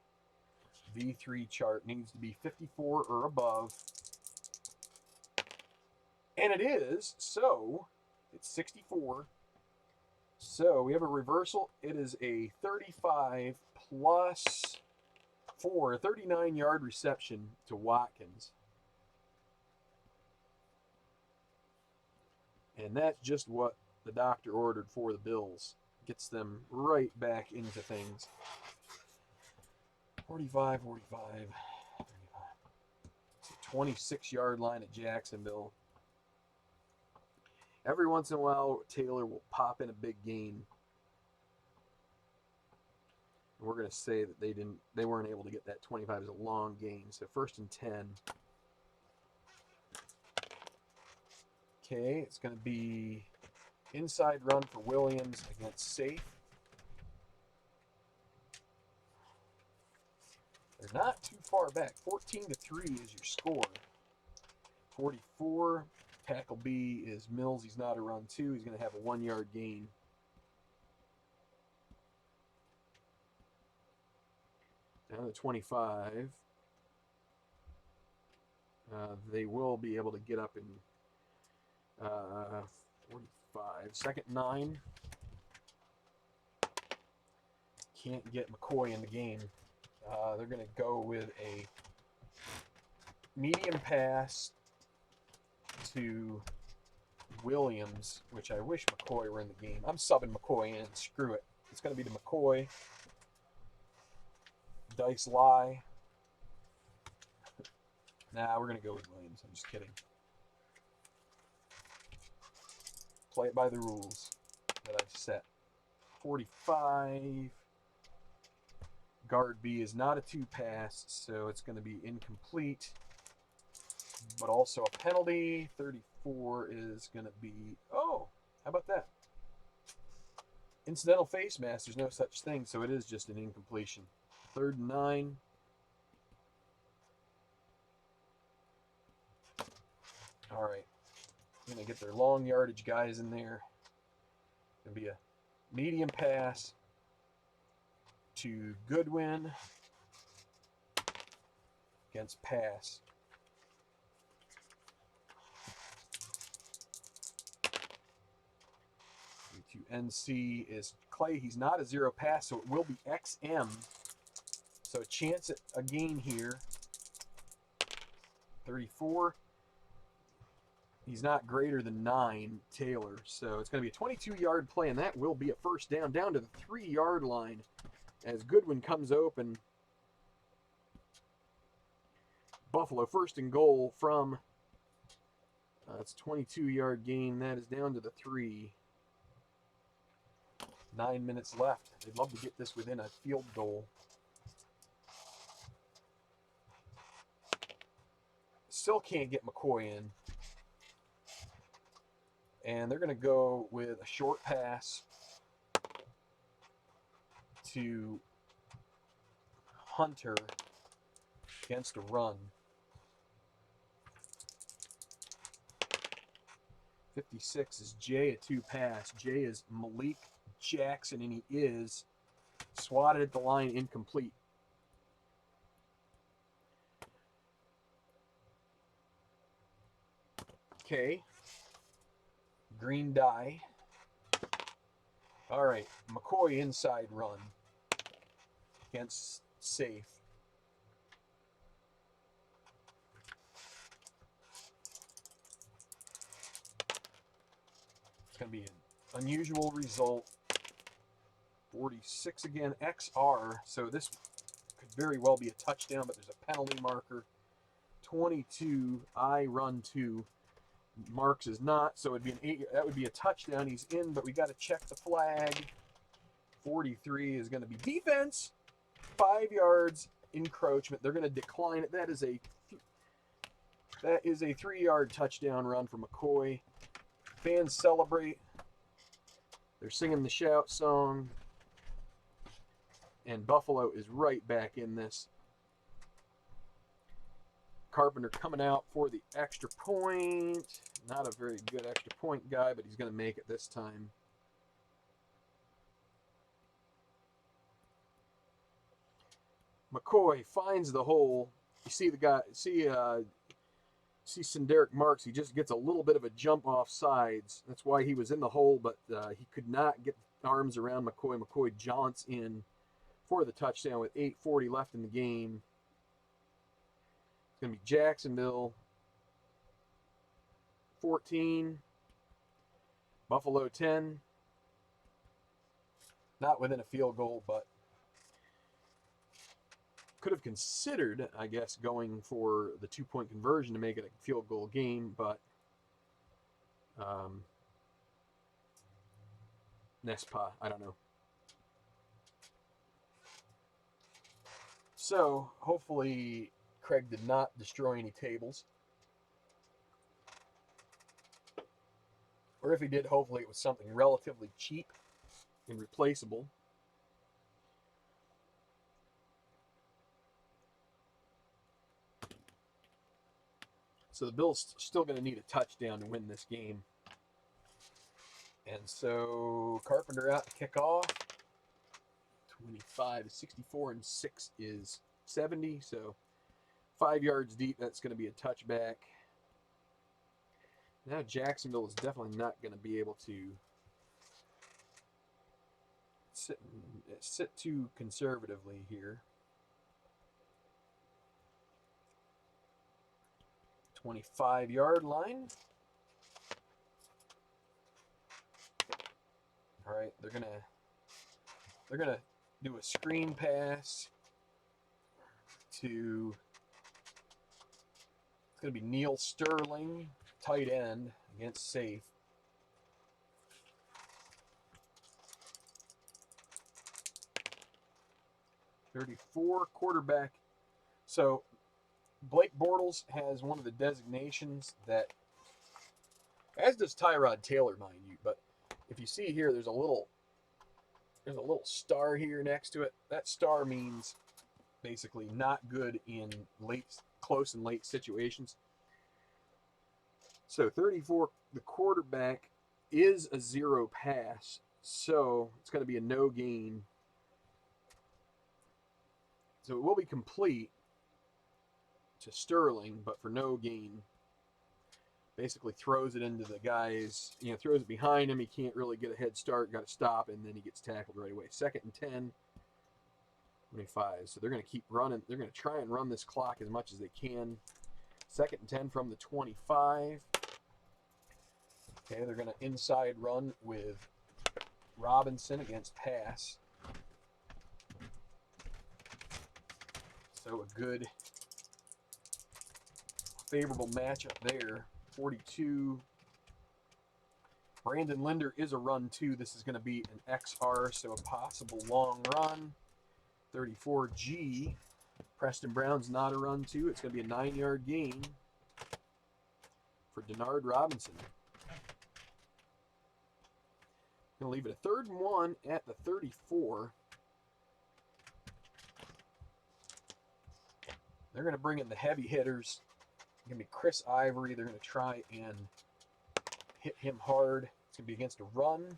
V3 chart needs to be 54 or above. And it is, so it's 64. So we have a reversal. It is a 35 plus 4, 39-yard reception to Watkins. And that's just what the doctor ordered for the Bills. gets them right back into things. 45, 45, 35. It's a 26-yard line at Jacksonville. Every once in a while, Taylor will pop in a big gain. And we're going to say that they weren't able to get that 25 as a long gain. So 1st and 10. Okay, it's going to be inside run for Williams against safe. They're not too far back. 14-3 is your score. 44. Tackle B is Mills. He's not a run 2. He's going to have a 1-yard gain. Down to 25. They will be able to get up in 45. 2nd and 9. Can't get McCoy in the game. They're going to go with a medium pass to Williams, which I wish McCoy were in the game. I'm subbing McCoy in. Screw it. It's going to be to McCoy. Dice lie. Nah, we're going to go with Williams. I'm just kidding. Play it by the rules that I've set. 45. Guard B is not a 2-pass, so it's going to be incomplete. But also a penalty. 34 is going to be... Oh, how about that? Incidental face mask. There's no such thing, so it is just an incompletion. 3rd and 9. All right. Going to get their long yardage guys in there. Going to be a medium pass to Goodwin against pass. To NC is Clay. He's not a 0 pass, so it will be XM. So a chance at a gain here. 34. He's not greater than 9, Taylor. So it's going to be a 22-yard play, and that will be a 1st down to the 3-yard line as Goodwin comes open. Buffalo 1st and goal from, it's a 22-yard gain. That is down to the 3. 9 minutes left. They'd love to get this within a field goal. Still can't get McCoy in. And they're going to go with a short pass to Hunter against a run. 56 is Jay, a 2-pass. Jay is Malik Jackson, and he is swatted at the line, incomplete. Okay. Green die. All right, McCoy inside run against safe. It's going to be an unusual result. 46 again, XR. So this could very well be a touchdown, but there's a penalty marker. 22, I run 2. Marks is not, so it'd be an 8. That would be a touchdown. He's in, but we got to check the flag. 43 is going to be defense. 5 yards encroachment. They're going to decline it. That is a 3-yard touchdown run for McCoy. Fans celebrate. They're singing the shout song. And Buffalo is right back in this. Carpenter coming out for the extra point. Not a very good extra point guy, but he's going to make it this time. McCoy finds the hole. You see the guy, see Sinderic Marks. He just gets a little bit of a jump off sides. That's why he was in the hole, but he could not get arms around McCoy. McCoy jaunts in for the touchdown with 8:40 left in the game. It's going to be Jacksonville 14, Buffalo 10. not within a field goal, but could have considered, I guess, going for the 2-point conversion to make it a field goal game, but Nespa, I don't know. So hopefully Craig did not destroy any tables. Or if he did, hopefully it was something relatively cheap and replaceable. So the Bills still going to need a touchdown to win this game. And so Carpenter out to kick off. 25 is 64 and 6 is 70. So 5 yards deep, that's going to be a touchback. Now Jacksonville is definitely not going to be able to sit too conservatively here. 25-yard line. All right, they're gonna do a screen pass to, it's gonna be Neil Sterling, tight end, against safe. .34 quarterback. So Blake Bortles has one of the designations that, as does Tyrod Taylor, mind you, but if you see here, there's a little star here next to it. That star means basically not good in close and late situations. So 34, the quarterback is a zero pass, so it's going to be a no gain. So it will be complete to Sterling, but for no gain. Basically throws it into the guys, throws it behind him. He can't really get a head start, got to stop, and then he gets tackled right away. 2nd and 10, 25. So they're going to keep running. They're going to try and run this clock as much as they can. 2nd and 10 from the 25. Okay, they're going to inside run with Robinson against pass. So a good, favorable matchup there. 42. Brandon Linder is a run too. This is going to be an XR, so a possible long run. 34G. Preston Brown's not a run too. It's going to be a 9-yard gain for Denard Robinson. Going to leave it a 3rd and 1 at the 34. They're going to bring in the heavy hitters. It's going to be Chris Ivory. They're going to try and hit him hard. It's going to be against a run.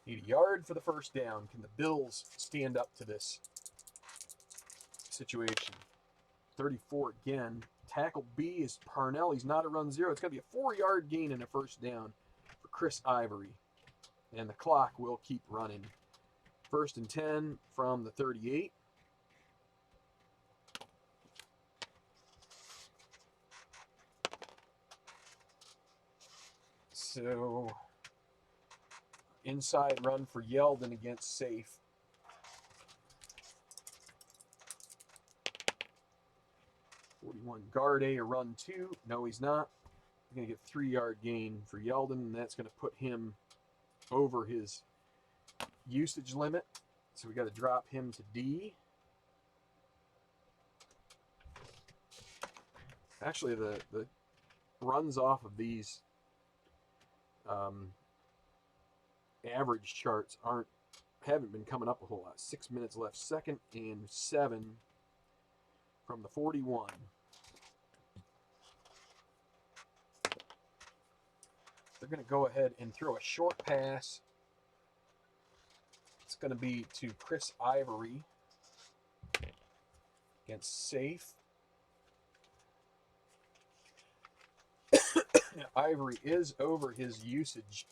Need a yard for the first down. Can the Bills stand up to this situation? 34 again. Tackle B is Parnell. He's not a run zero. It's going to be a 4-yard gain and a first down for Chris Ivory. And the clock will keep running. 1st and 10 from the 38. So, inside run for Yeldon against safe. Guard A, a run 2. No, he's not. He's going to get 3-yard gain for Yeldon, and that's going to put him over his usage limit. So we got to drop him to D. Actually, the runs off of these average charts haven't been coming up a whole lot. 6 minutes left. 2nd and 7 from the 41. They're going to go ahead and throw a short pass. It's going to be to Chris Ivory against safe. Ivory is over his usage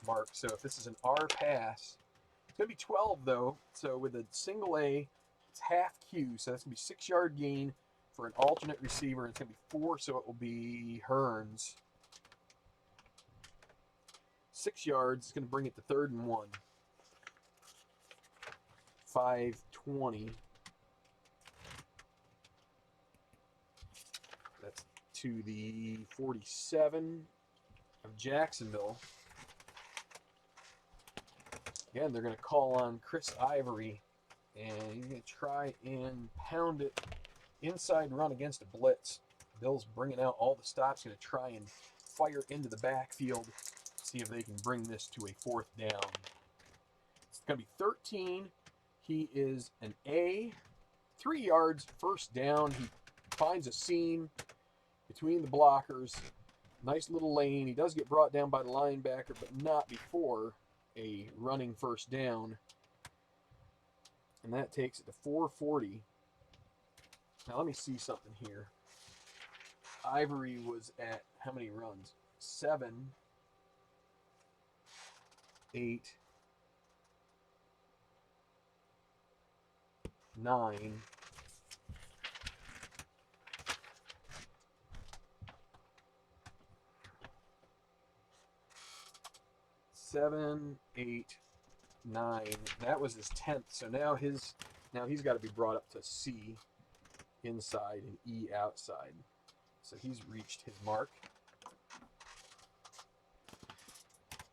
mark, so if this is an R pass, it's going to be 12 though. So with a single A, it's half Q, so that's going to be 6-yard gain for an alternate receiver. It's going to be 4, so it will be Hearns. 6 yards. It's going to bring it to 3rd and 1. 520. That's to the 47 of Jacksonville. Again, they're going to call on Chris Ivory, and he's going to try and pound it inside run against a blitz. Bill's bringing out all the stops, going to try and fire into the backfield, see if they can bring this to a 4th down. It's going to be 13. He is an A, 3 yards, 1st down. He finds a seam between the blockers. Nice little lane. He does get brought down by the linebacker, but not before a running 1st down. And that takes it to 440. Now let me see something here. Ivory was at how many runs? 7, 8, 9. 7, 8, 9. That was his 10th. So now he's got to be brought up to C inside and E outside. So he's reached his mark.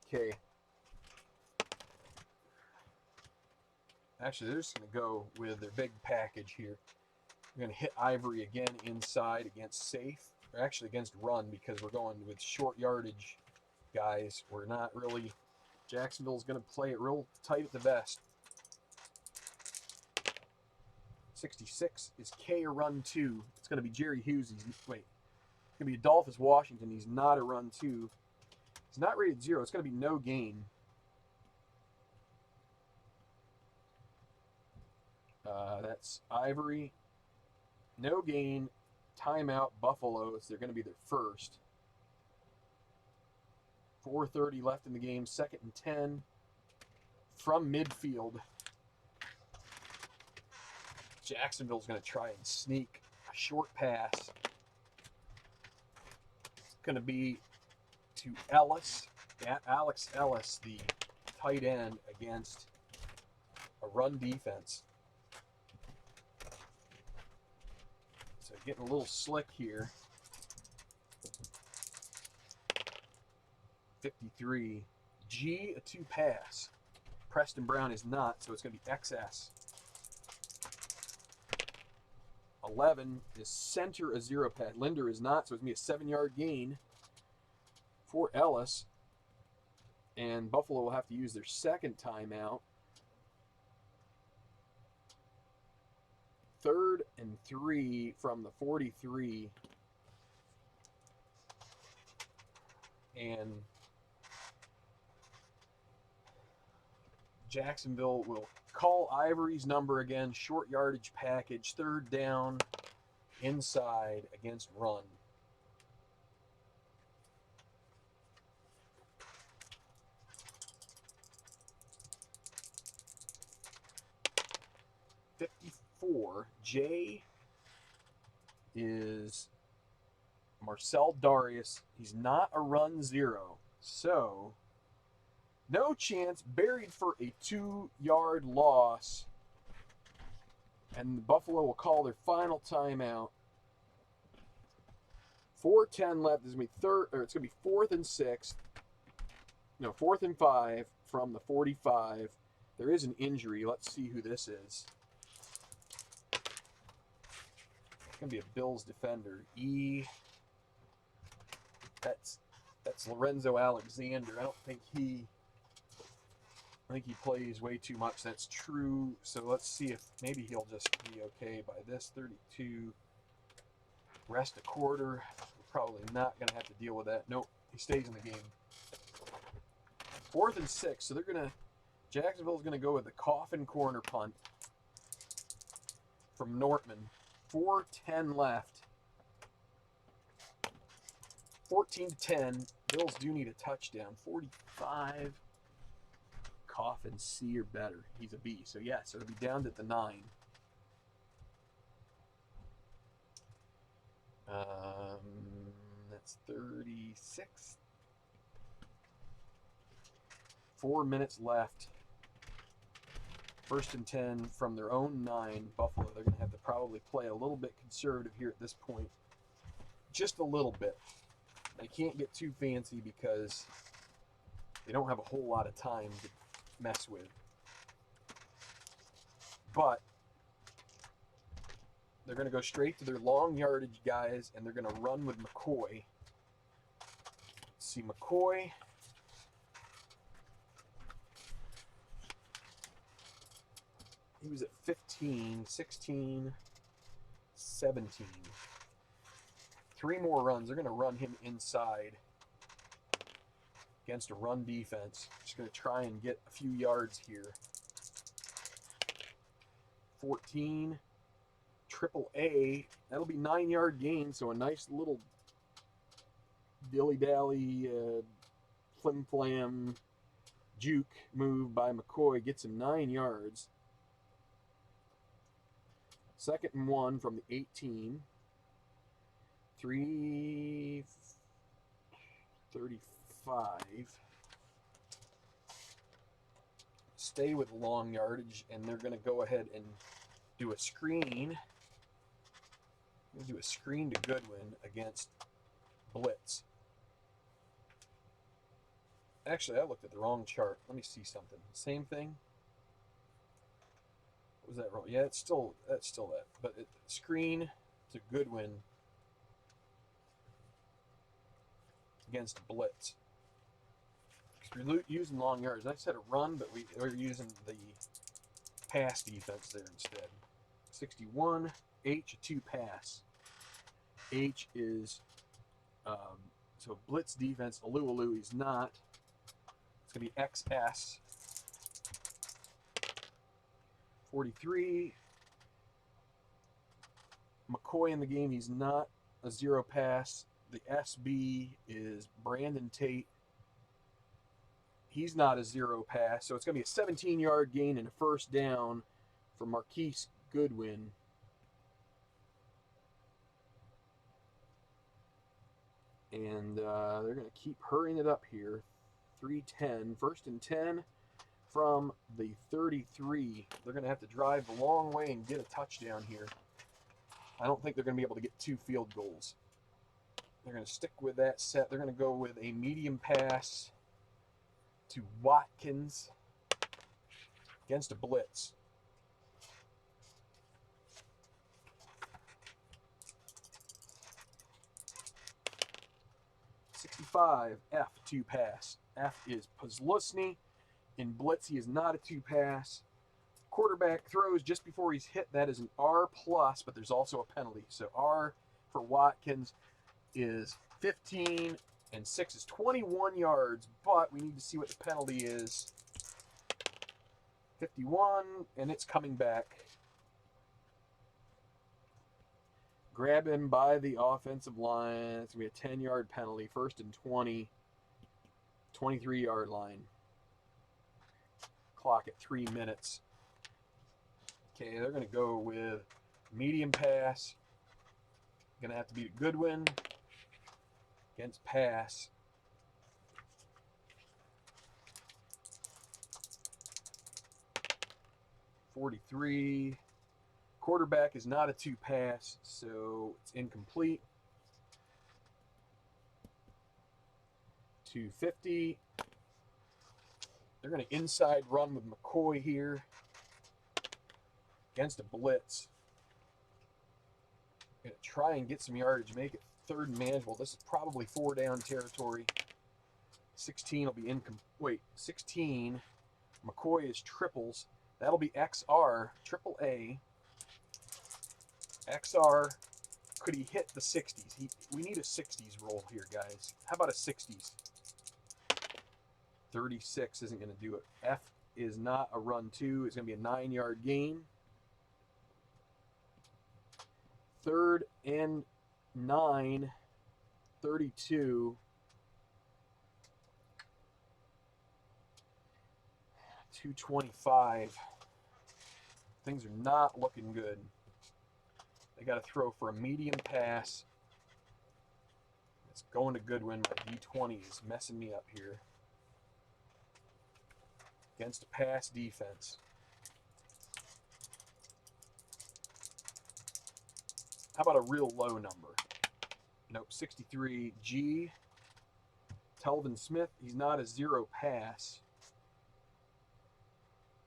Okay. Actually, they're just going to go with their big package here. We're going to hit Ivory again inside against safe, or actually against run, because we're going with short yardage guys. We're not really, Jacksonville's going to play it real tight at the vest. 66 is K a run 2. It's going to be Jerry Hughes. It's going to be Adolphus Washington. He's not a run 2. He's not rated 0. It's going to be no gain. That's Ivory. No gain. Timeout, Buffalo. They're going to be their first. 4:30 left in the game. 2nd and 10 from midfield. Jacksonville's going to try and sneak a short pass. It's going to be to Ellis. Alex Ellis, the tight end, against a run defense. So getting a little slick here. 53. G, a 2 pass. Preston Brown is not, so it's going to be XS. 11 is center, a 0 pass. Linder is not, so it's going to be a 7-yard gain for Ellis. And Buffalo will have to use their 2nd timeout. 3rd and 3 from the 43. And Jacksonville will call Ivory's number again. Short yardage package. 3rd down inside against run. J is Marcel Darius. He's not a run 0. So, no chance. Buried for a 2-yard loss. And Buffalo will call their final timeout. 4:10 left. This is going to be 4th and 6. No, 4th and 5 from the 45. There is an injury. Let's see who this is. It's going to be a Bills defender. That's Lorenzo Alexander. I think he plays way too much. That's true. So let's see if maybe he'll just be okay by this. 32. Rest a quarter. We're probably not going to have to deal with that. Nope. He stays in the game. 4th and 6. So Jacksonville's going to go with the coffin corner punt from Nortman. 4:10 left. 14-10. Bills do need a touchdown. 45. Coffin C or better. He's a B. So yeah, so it'll be down at the 9. That's 36. 4 minutes left. First and 10 from their own 9, Buffalo. They're going to have to probably play a little bit conservative here at this point. Just a little bit. They can't get too fancy because they don't have a whole lot of time to mess with. But they're going to go straight to their long yardage guys, and they're going to run with McCoy. Let's see, McCoy. He was at 15, 16, 17. 3 more runs. They're going to run him inside against a run defense. Just going to try and get a few yards here. 14, triple A. That'll be 9-yard gain, so a nice little dilly-dally, flim-flam juke move by McCoy. Gets him 9 yards. 2nd and 1 from the 18. 3:35. Stay with long yardage, and they're going to go ahead and do a screen. Do a screen to Goodwin against blitz. Actually, I looked at the wrong chart. Let me see something. Same thing. Was that wrong? Yeah, that's still that. But screen to Goodwin against blitz. Because we're using long yards. I said a run, but we're using the pass defense there instead. 61, H, a 2 pass. H is, so blitz defense, Alu, he's not. It's going to be XS. 43. McCoy in the game, he's not a 0 pass. The SB is Brandon Tate. He's not a 0 pass. So it's going to be a 17-yard gain and a first down for Marquise Goodwin. And they're going to keep hurrying it up here. 3:10. 1st and 10 from the 33. They're going to have to drive a long way and get a touchdown here. I don't think they're going to be able to get 2 field goals. They're going to stick with that set. They're going to go with a medium pass to Watkins against a blitz. F, 2 pass. F is Pozlusny. In blitz, he is not a 2 pass. Quarterback throws just before he's hit. That is an R+, but there's also a penalty. So R for Watkins is 15, and 6 is 21 yards, but we need to see what the penalty is. 51, and it's coming back. Grab him by the offensive line. It's going to be a 10-yard penalty. 1st and 20, 23-yard line. Clock at 3 minutes. Okay, they're going to go with medium pass. Going to have to be a Goodwin against pass. .43. Quarterback is not a 2 pass, so it's incomplete. 250. They're going to inside run with McCoy here against a blitz. Going to try and get some yardage, make it 3rd and manageable. This is probably 4 down territory. 16 will be incomplete. 16. McCoy is triples. That'll be XR, triple A. XR, could he hit the 60s? We need a 60s roll here, guys. How about a 60s? 36 isn't going to do it. F is not a run 2. It's going to be a 9-yard gain. 3rd and 9, 32. 225. Things are not looking good. They got to throw for a medium pass. It's going to Goodwin. My D20 is messing me up here. Against a pass defense. How about a real low number? Nope, 63. G. Telvin Smith. He's not a 0 pass.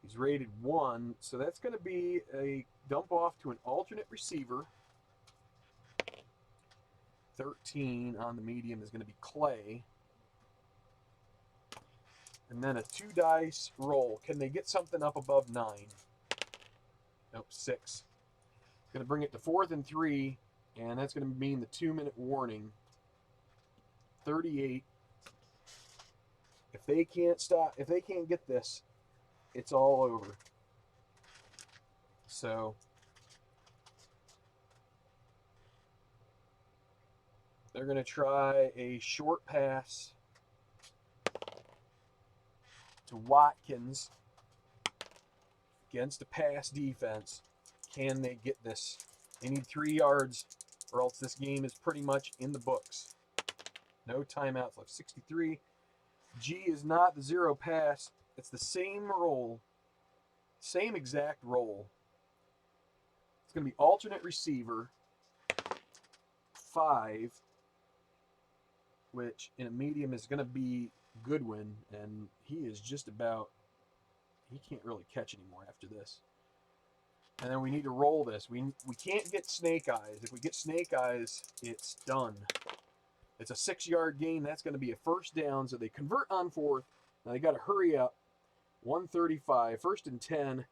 He's rated 1, so that's going to be a dump off to an alternate receiver. 13 on the medium is going to be Clay. And then a 2 dice roll. Can they get something up above 9? Nope, 6. Going to bring it to 4th and 3, and that's going to mean the 2-minute warning. 38. If they can't stop, if they can't get this, it's all over. So they're going to try a short pass to Watkins against a pass defense. Can they get this? They need 3 yards, or else this game is pretty much in the books. No timeouts left. 63. G is not the 0 pass. It's the same role, same exact role. It's going to be alternate receiver 5, which in a medium is going to be Goodwin, and he is just about, he can't really catch anymore after this. And then we need to roll this. We can't get snake eyes. If we get snake eyes, it's done. It's a 6-yard gain. That's going to be a first down, so they convert on 4th. Now they got to hurry up. 135, 1st and 10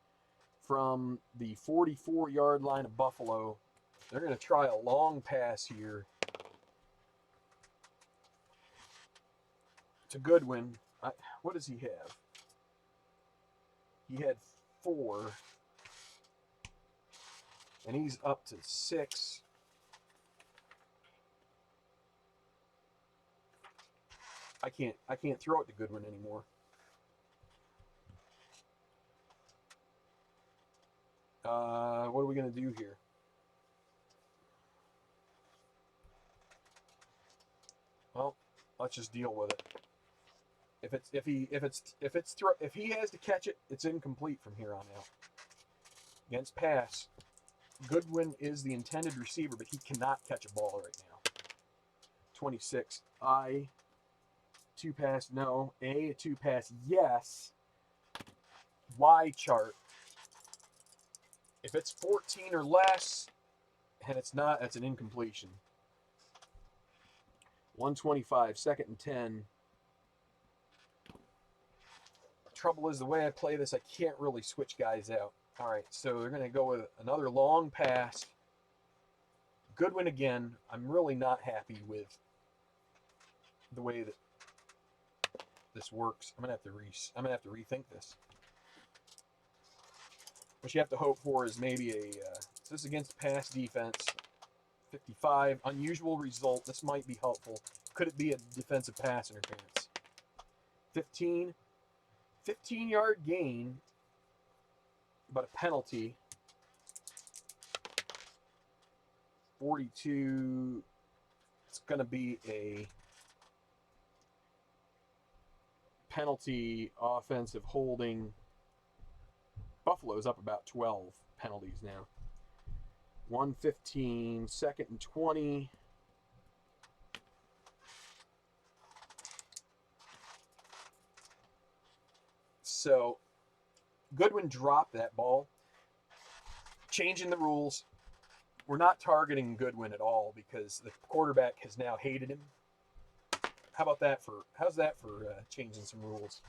from the 44-yard line of Buffalo. They're going to try a long pass here to Goodwin. What does he have? He had 4, and he's up to 6. I can't throw it to Goodwin anymore. What are we going to do here? Well, let's just deal with it. If he has to catch it, it's incomplete from here on out. Against pass, Goodwin is the intended receiver, but he cannot catch a ball right now. 26. I. 2 pass, no. A 2 pass, yes. Y chart. If it's 14 or less, and it's not, that's an incompletion. 125, 2nd and 10. The trouble is, the way I play this, I can't really switch guys out. All right, so they're going to go with another long pass. Goodwin again. I'm really not happy with the way that this works. I'm gonna have to rethink this. What you have to hope for is maybe this is against pass defense. 55, unusual result. This might be helpful. Could it be a defensive pass interference? 15, 15-yard gain, but a penalty. 42. It's gonna be a penalty, offensive holding. Buffalo's up about 12 penalties now. 115, 2nd and 20. So Goodwin dropped that ball. Changing the rules. We're not targeting Goodwin at all because the quarterback has now hated him. How's that for changing some rules?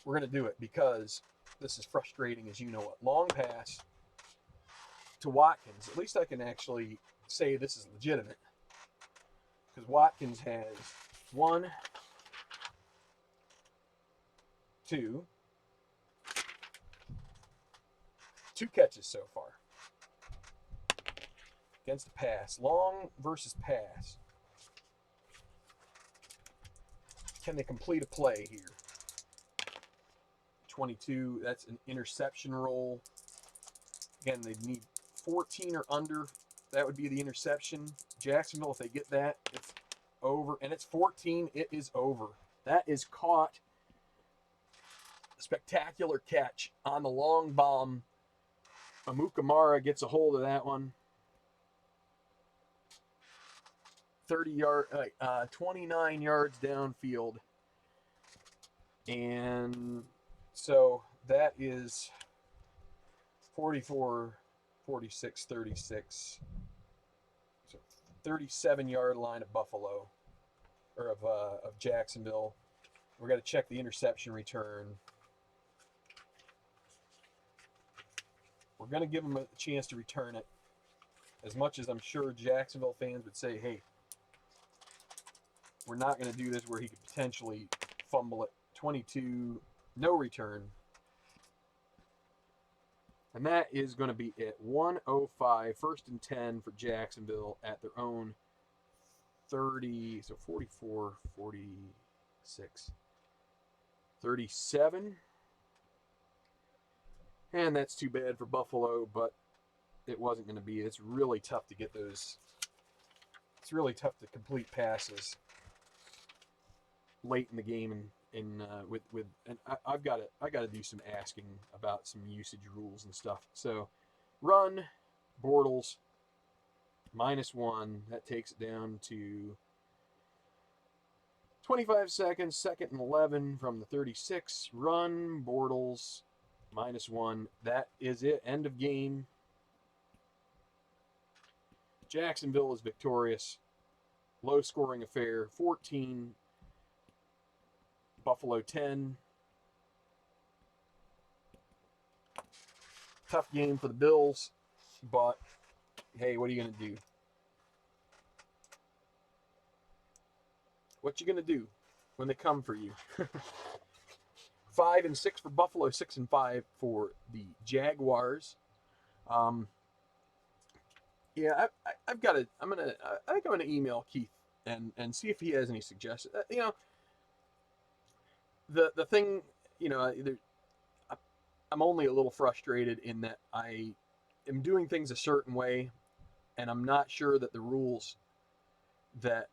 We're going to do it because this is frustrating as you know what. Long pass to Watkins. At least I can actually say this is legitimate. Because Watkins has 1, 2 catches so far. Against the pass. Long versus pass. Can they complete a play here? 22, that's an interception roll. Again, they need 14 or under. That would be the interception. Jacksonville, if they get that, it's over. And it's 14, it is over. That is caught. A spectacular catch on the long bomb. Amukamara gets a hold of that one. 29 yards downfield. And so that is 44, 46, 36. So 37-yard line of Buffalo, or of Jacksonville. We're going to check the interception return. We're going to give them a chance to return it. As much as I'm sure Jacksonville fans would say, hey, we're not going to do this where he could potentially fumble it. 22, no return. And that is going to be it. 1:05, 1st and 10 for Jacksonville at their own 30, so 44, 46, 37. And that's too bad for Buffalo, but it wasn't going to be. It's really tough to get those. It's really tough to complete passes late in the game, and I've got to do some asking about some usage rules and stuff. So, run, Bortles, -1. That takes it down to 25 seconds. 2nd and 11 from the 36. Run, Bortles, -1. That is it. End of game. Jacksonville is victorious. Low scoring affair. 14. Buffalo 10. Tough game for the Bills, but hey, what are you going to do? What you going to do when they come for you? 5 and 6 for Buffalo, 6 and 5 for the Jaguars. Yeah, I've got to. I think I'm gonna email Keith and see if he has any suggestions. The thing, I'm only a little frustrated in that I am doing things a certain way, and I'm not sure that the rules that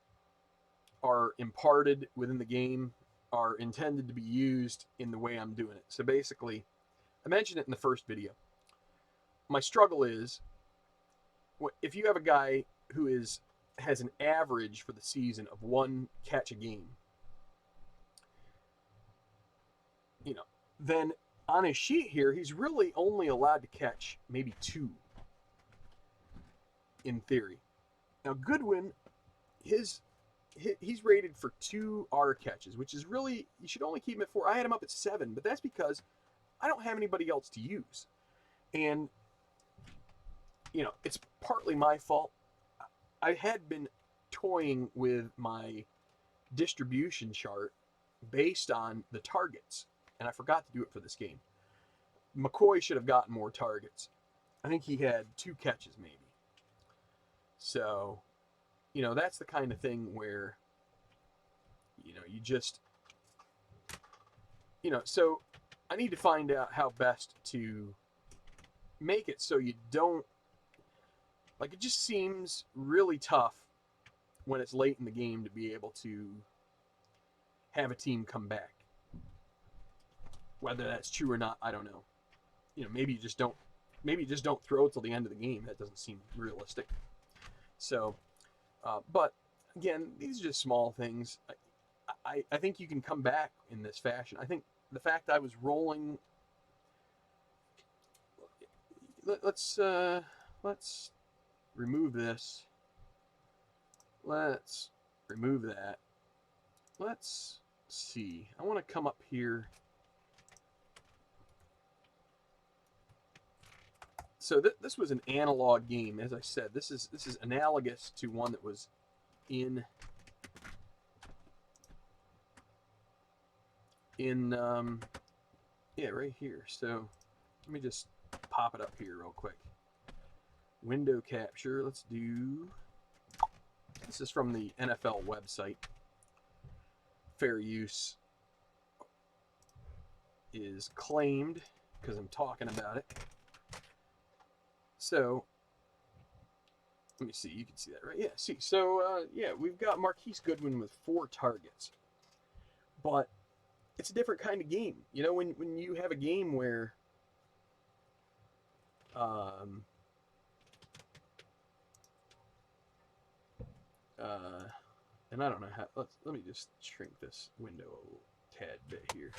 are imparted within the game are intended to be used in the way I'm doing it. So basically, I mentioned it in the first video. My struggle is, if you have a guy who has an average for the season of 1 catch a game, then on his sheet here, he's really only allowed to catch maybe 2 in theory. Now, Goodwin, he's rated for 2 R catches, which is really, you should only keep him at 4. I had him up at 7, but that's because I don't have anybody else to use. And, it's partly my fault. I had been toying with my distribution chart based on the targets, and I forgot to do it for this game. McCoy should have gotten more targets. I think he had 2 catches maybe. So, that's the kind of thing where, you just, so I need to find out how best to make it so you don't, it just seems really tough when it's late in the game to be able to have a team come back. Whether that's true or not, I don't know. Maybe you just don't throw till the end of the game. That doesn't seem realistic. So, but again, these are just small things. I think you can come back in this fashion. I think the fact I was rolling. Let's remove this. Let's remove that. Let's see. I want to come up here. So this was an analog game, as I said. This is analogous to one that was in right here. So let me just pop it up here real quick. Window capture. Let's do. This is from the NFL website. Fair use is claimed because I'm talking about it. So, let me see. You can see that, right? Yeah, see. So, we've got Marquise Goodwin with 4 targets. But it's a different kind of game. When you have a game where And I don't know how. Let me just shrink this window a tad bit here.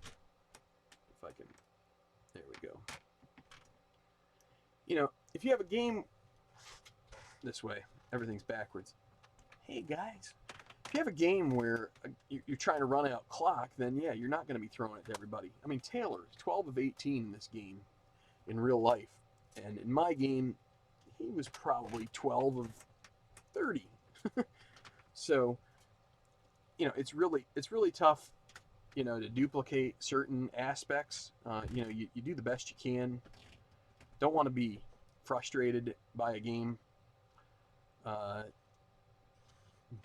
If I can. There we go. You know, if you have a game this way, everything's backwards. Hey guys, if you have a game where you're trying to run out clock, then yeah, you're not going to be throwing it to everybody. I mean, Taylor's 12 of 18 in this game in real life. And in my game, he was probably 12 of 30. So, you know, it's really tough, you know, to duplicate certain aspects. You know, you do the best you can. Don't want to be frustrated by a game.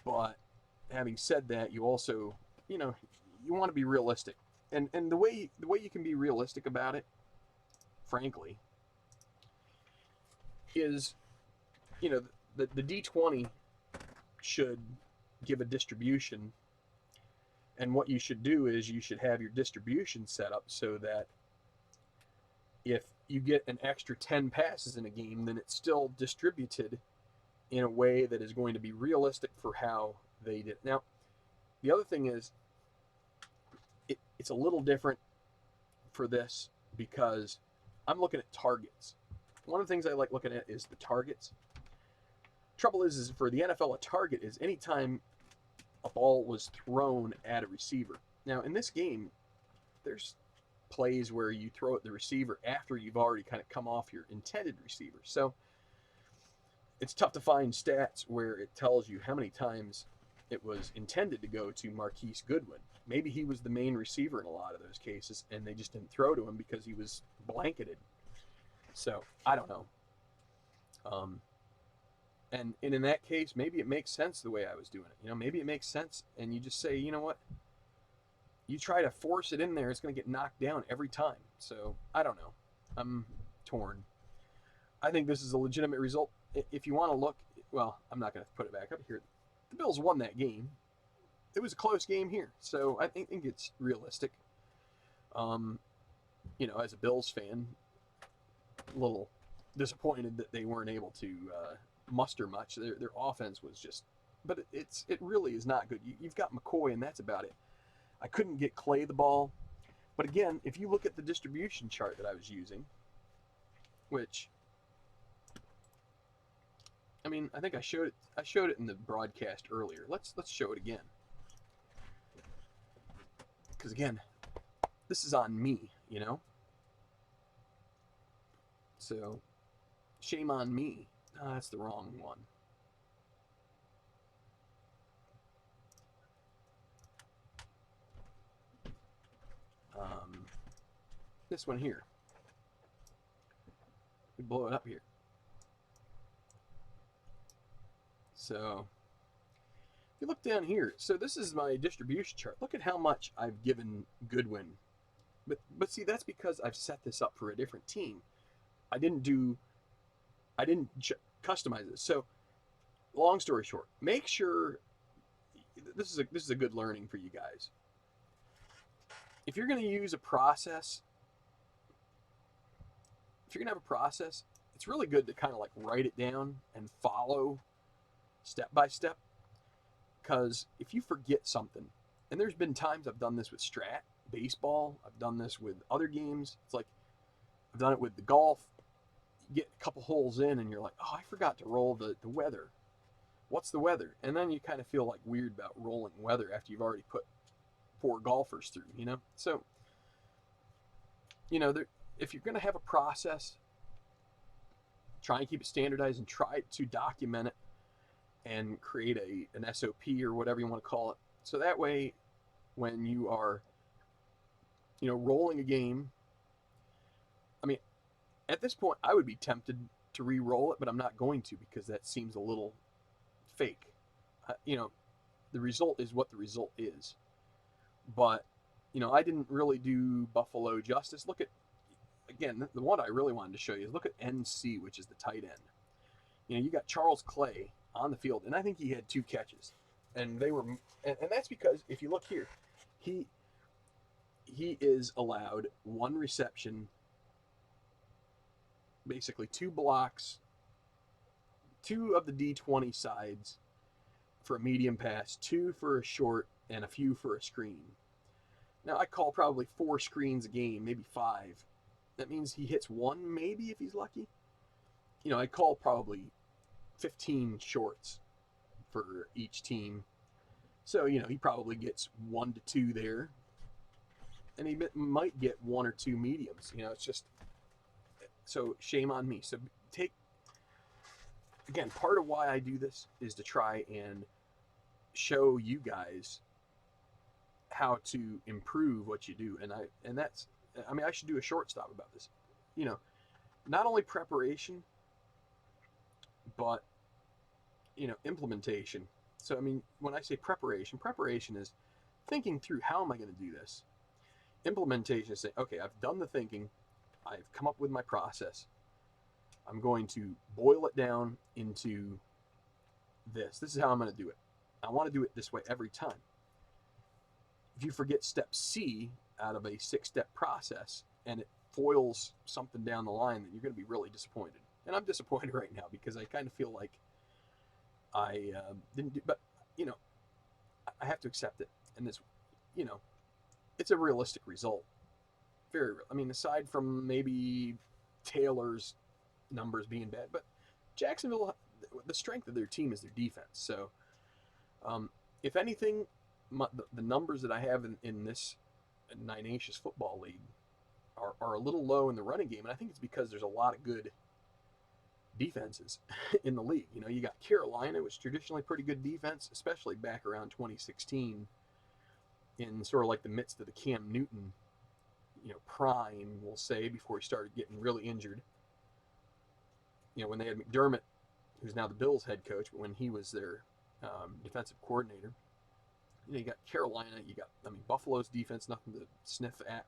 But having said that, you also, you know, you want to be realistic. And the way you can be realistic about it, frankly, is, you know, the D20 should give a distribution, and what you should do is you should have your distribution set up so that if you get an extra 10 passes in a game, then it's still distributed in a way that is going to be realistic for how they did. Now, the other thing is, it's a little different for this because I'm looking at targets. One of the things I like looking at is the targets. Trouble is for the NFL, a target is anytime a ball was thrown at a receiver. Now, in this game, there's plays where you throw at the receiver after you've already kind of come off your intended receiver. So it's tough to find stats where it tells you how many times it was intended to go to Marquise Goodwin. Maybe he was the main receiver in a lot of those cases, and they just didn't throw to him because he was blanketed. So I don't know. And in that case, maybe it makes sense the way I was doing it. You know, maybe it makes sense, and you just say, you know what? You try to force it in there, it's going to get knocked down every time. So I don't know. I'm torn. I think this is a legitimate result. If you want to look, well, I'm not going to put it back up here. The Bills won that game. It was a close game here, so I think it's realistic. You know, as a Bills fan, a little disappointed that they weren't able to muster much. Their offense was just, but it really is not good. You've got McCoy, and that's about it. I couldn't get Clay the ball, but again, if you look at the distribution chart that I was using, which, I mean, I think I showed it in the broadcast earlier. Let's show it again, because again, this is on me, you know. So, shame on me. Oh, that's the wrong one. This one here. We blow it up here. So, if you look down here, so this is my distribution chart. Look at how much I've given Goodwin. But see, that's because I've set this up for a different team. I didn't customize it. So, long story short, make sure this is a good learning for you guys. If you're going to use a process, if you're going to have a process, it's really good to kind of like write it down and follow step by step. Because if you forget something, and there's been times I've done this with strat, baseball, I've done this with other games. It's like I've done it with the golf. You get a couple holes in and you're like, oh, I forgot to roll the weather. What's the weather? And then you kind of feel like weird about rolling weather after you've already put 4 golfers through, you know? So, you know, if you're going to have a process, try and keep it standardized and try to document it and create an SOP or whatever you want to call it. So that way, when you are, you know, rolling a game, I mean, at this point, I would be tempted to re-roll it, but I'm not going to because that seems a little fake. You know, the result is what the result is. But, you know, I didn't really do Buffalo justice. Look at, again, the one I really wanted to show you is look at NC, which is the tight end. You know, you got Charles Clay on the field, and I think he had 2 catches. And they were, and that's because if you look here, he is allowed 1 reception, basically 2 blocks, 2 of the D20 sides, for a medium pass, 2 for a short, and a few for a screen. Now, I call probably 4 screens a game, maybe 5. That means he hits 1 maybe if he's lucky. I call probably 15 shorts for each team. So, he probably gets 1 to 2 there. And he might get 1 or 2 mediums. It's just, so shame on me. So again, part of why I do this is to try and show you guys how to improve what you do. I should do a short stop about this. Not only preparation, but, implementation. So, when I say preparation is thinking through how am I going to do this. Implementation is saying, okay, I've done the thinking. I've come up with my process. I'm going to boil it down into this. This is how I'm going to do it. I want to do it this way every time. If you forget step C out of a 6-step process and it foils something down the line, then you're going to be really disappointed. And I'm disappointed right now because I kind of feel like I didn't do, but I have to accept it. And this, it's a realistic result. Very real. Aside from maybe Taylor's numbers being bad, but Jacksonville, the strength of their team is their defense. So, if anything, the numbers that I have in this Ninacious Football League are a little low in the running game, and I think it's because there's a lot of good defenses in the league. You got Carolina, which is traditionally pretty good defense, especially back around 2016, in sort of like the midst of the Cam Newton, prime, we'll say, before he started getting really injured. When they had McDermott, who's now the Bills head coach, but when he was their defensive coordinator. You got Carolina, Buffalo's defense, nothing to sniff at.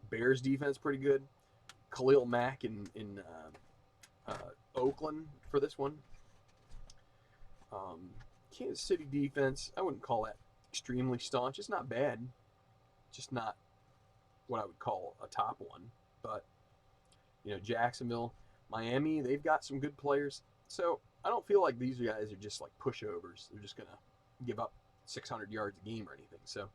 Bears defense, pretty good. Khalil Mack in Oakland for this one. Kansas City defense, I wouldn't call that extremely staunch. It's not bad. Just not what I would call a top one. But, Jacksonville, Miami, they've got some good players. So I don't feel like these guys are just like pushovers. They're just going to give up 600 yards a game or anything. So,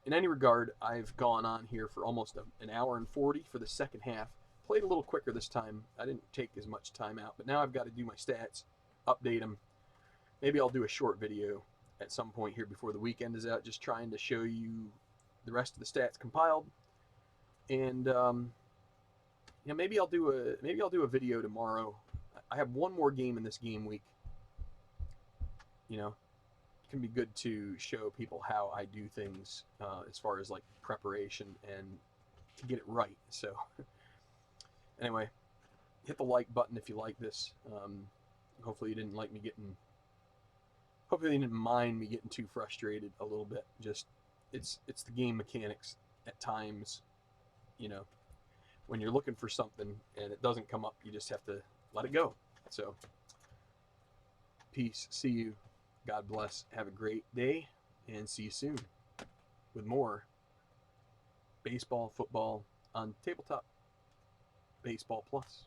in any regard, I've gone on here for almost an hour and 40 for the second half. Played a little quicker this time. I didn't take as much time out, but now I've got to do my stats, update them. Maybe I'll do a short video at some point here before the weekend is out, just trying to show you the rest of the stats compiled. And maybe I'll do a video tomorrow. I have one more game in this game week. It can be good to show people how I do things as far as like preparation and to get it right. So anyway, hit the like button if you like this. Hopefully you didn't mind me getting too frustrated a little bit. Just it's the game mechanics at times. When you're looking for something and it doesn't come up, you just have to let it go. So peace. See you. God bless. Have a great day, and see you soon with more baseball, football on Tabletop Baseball Plus.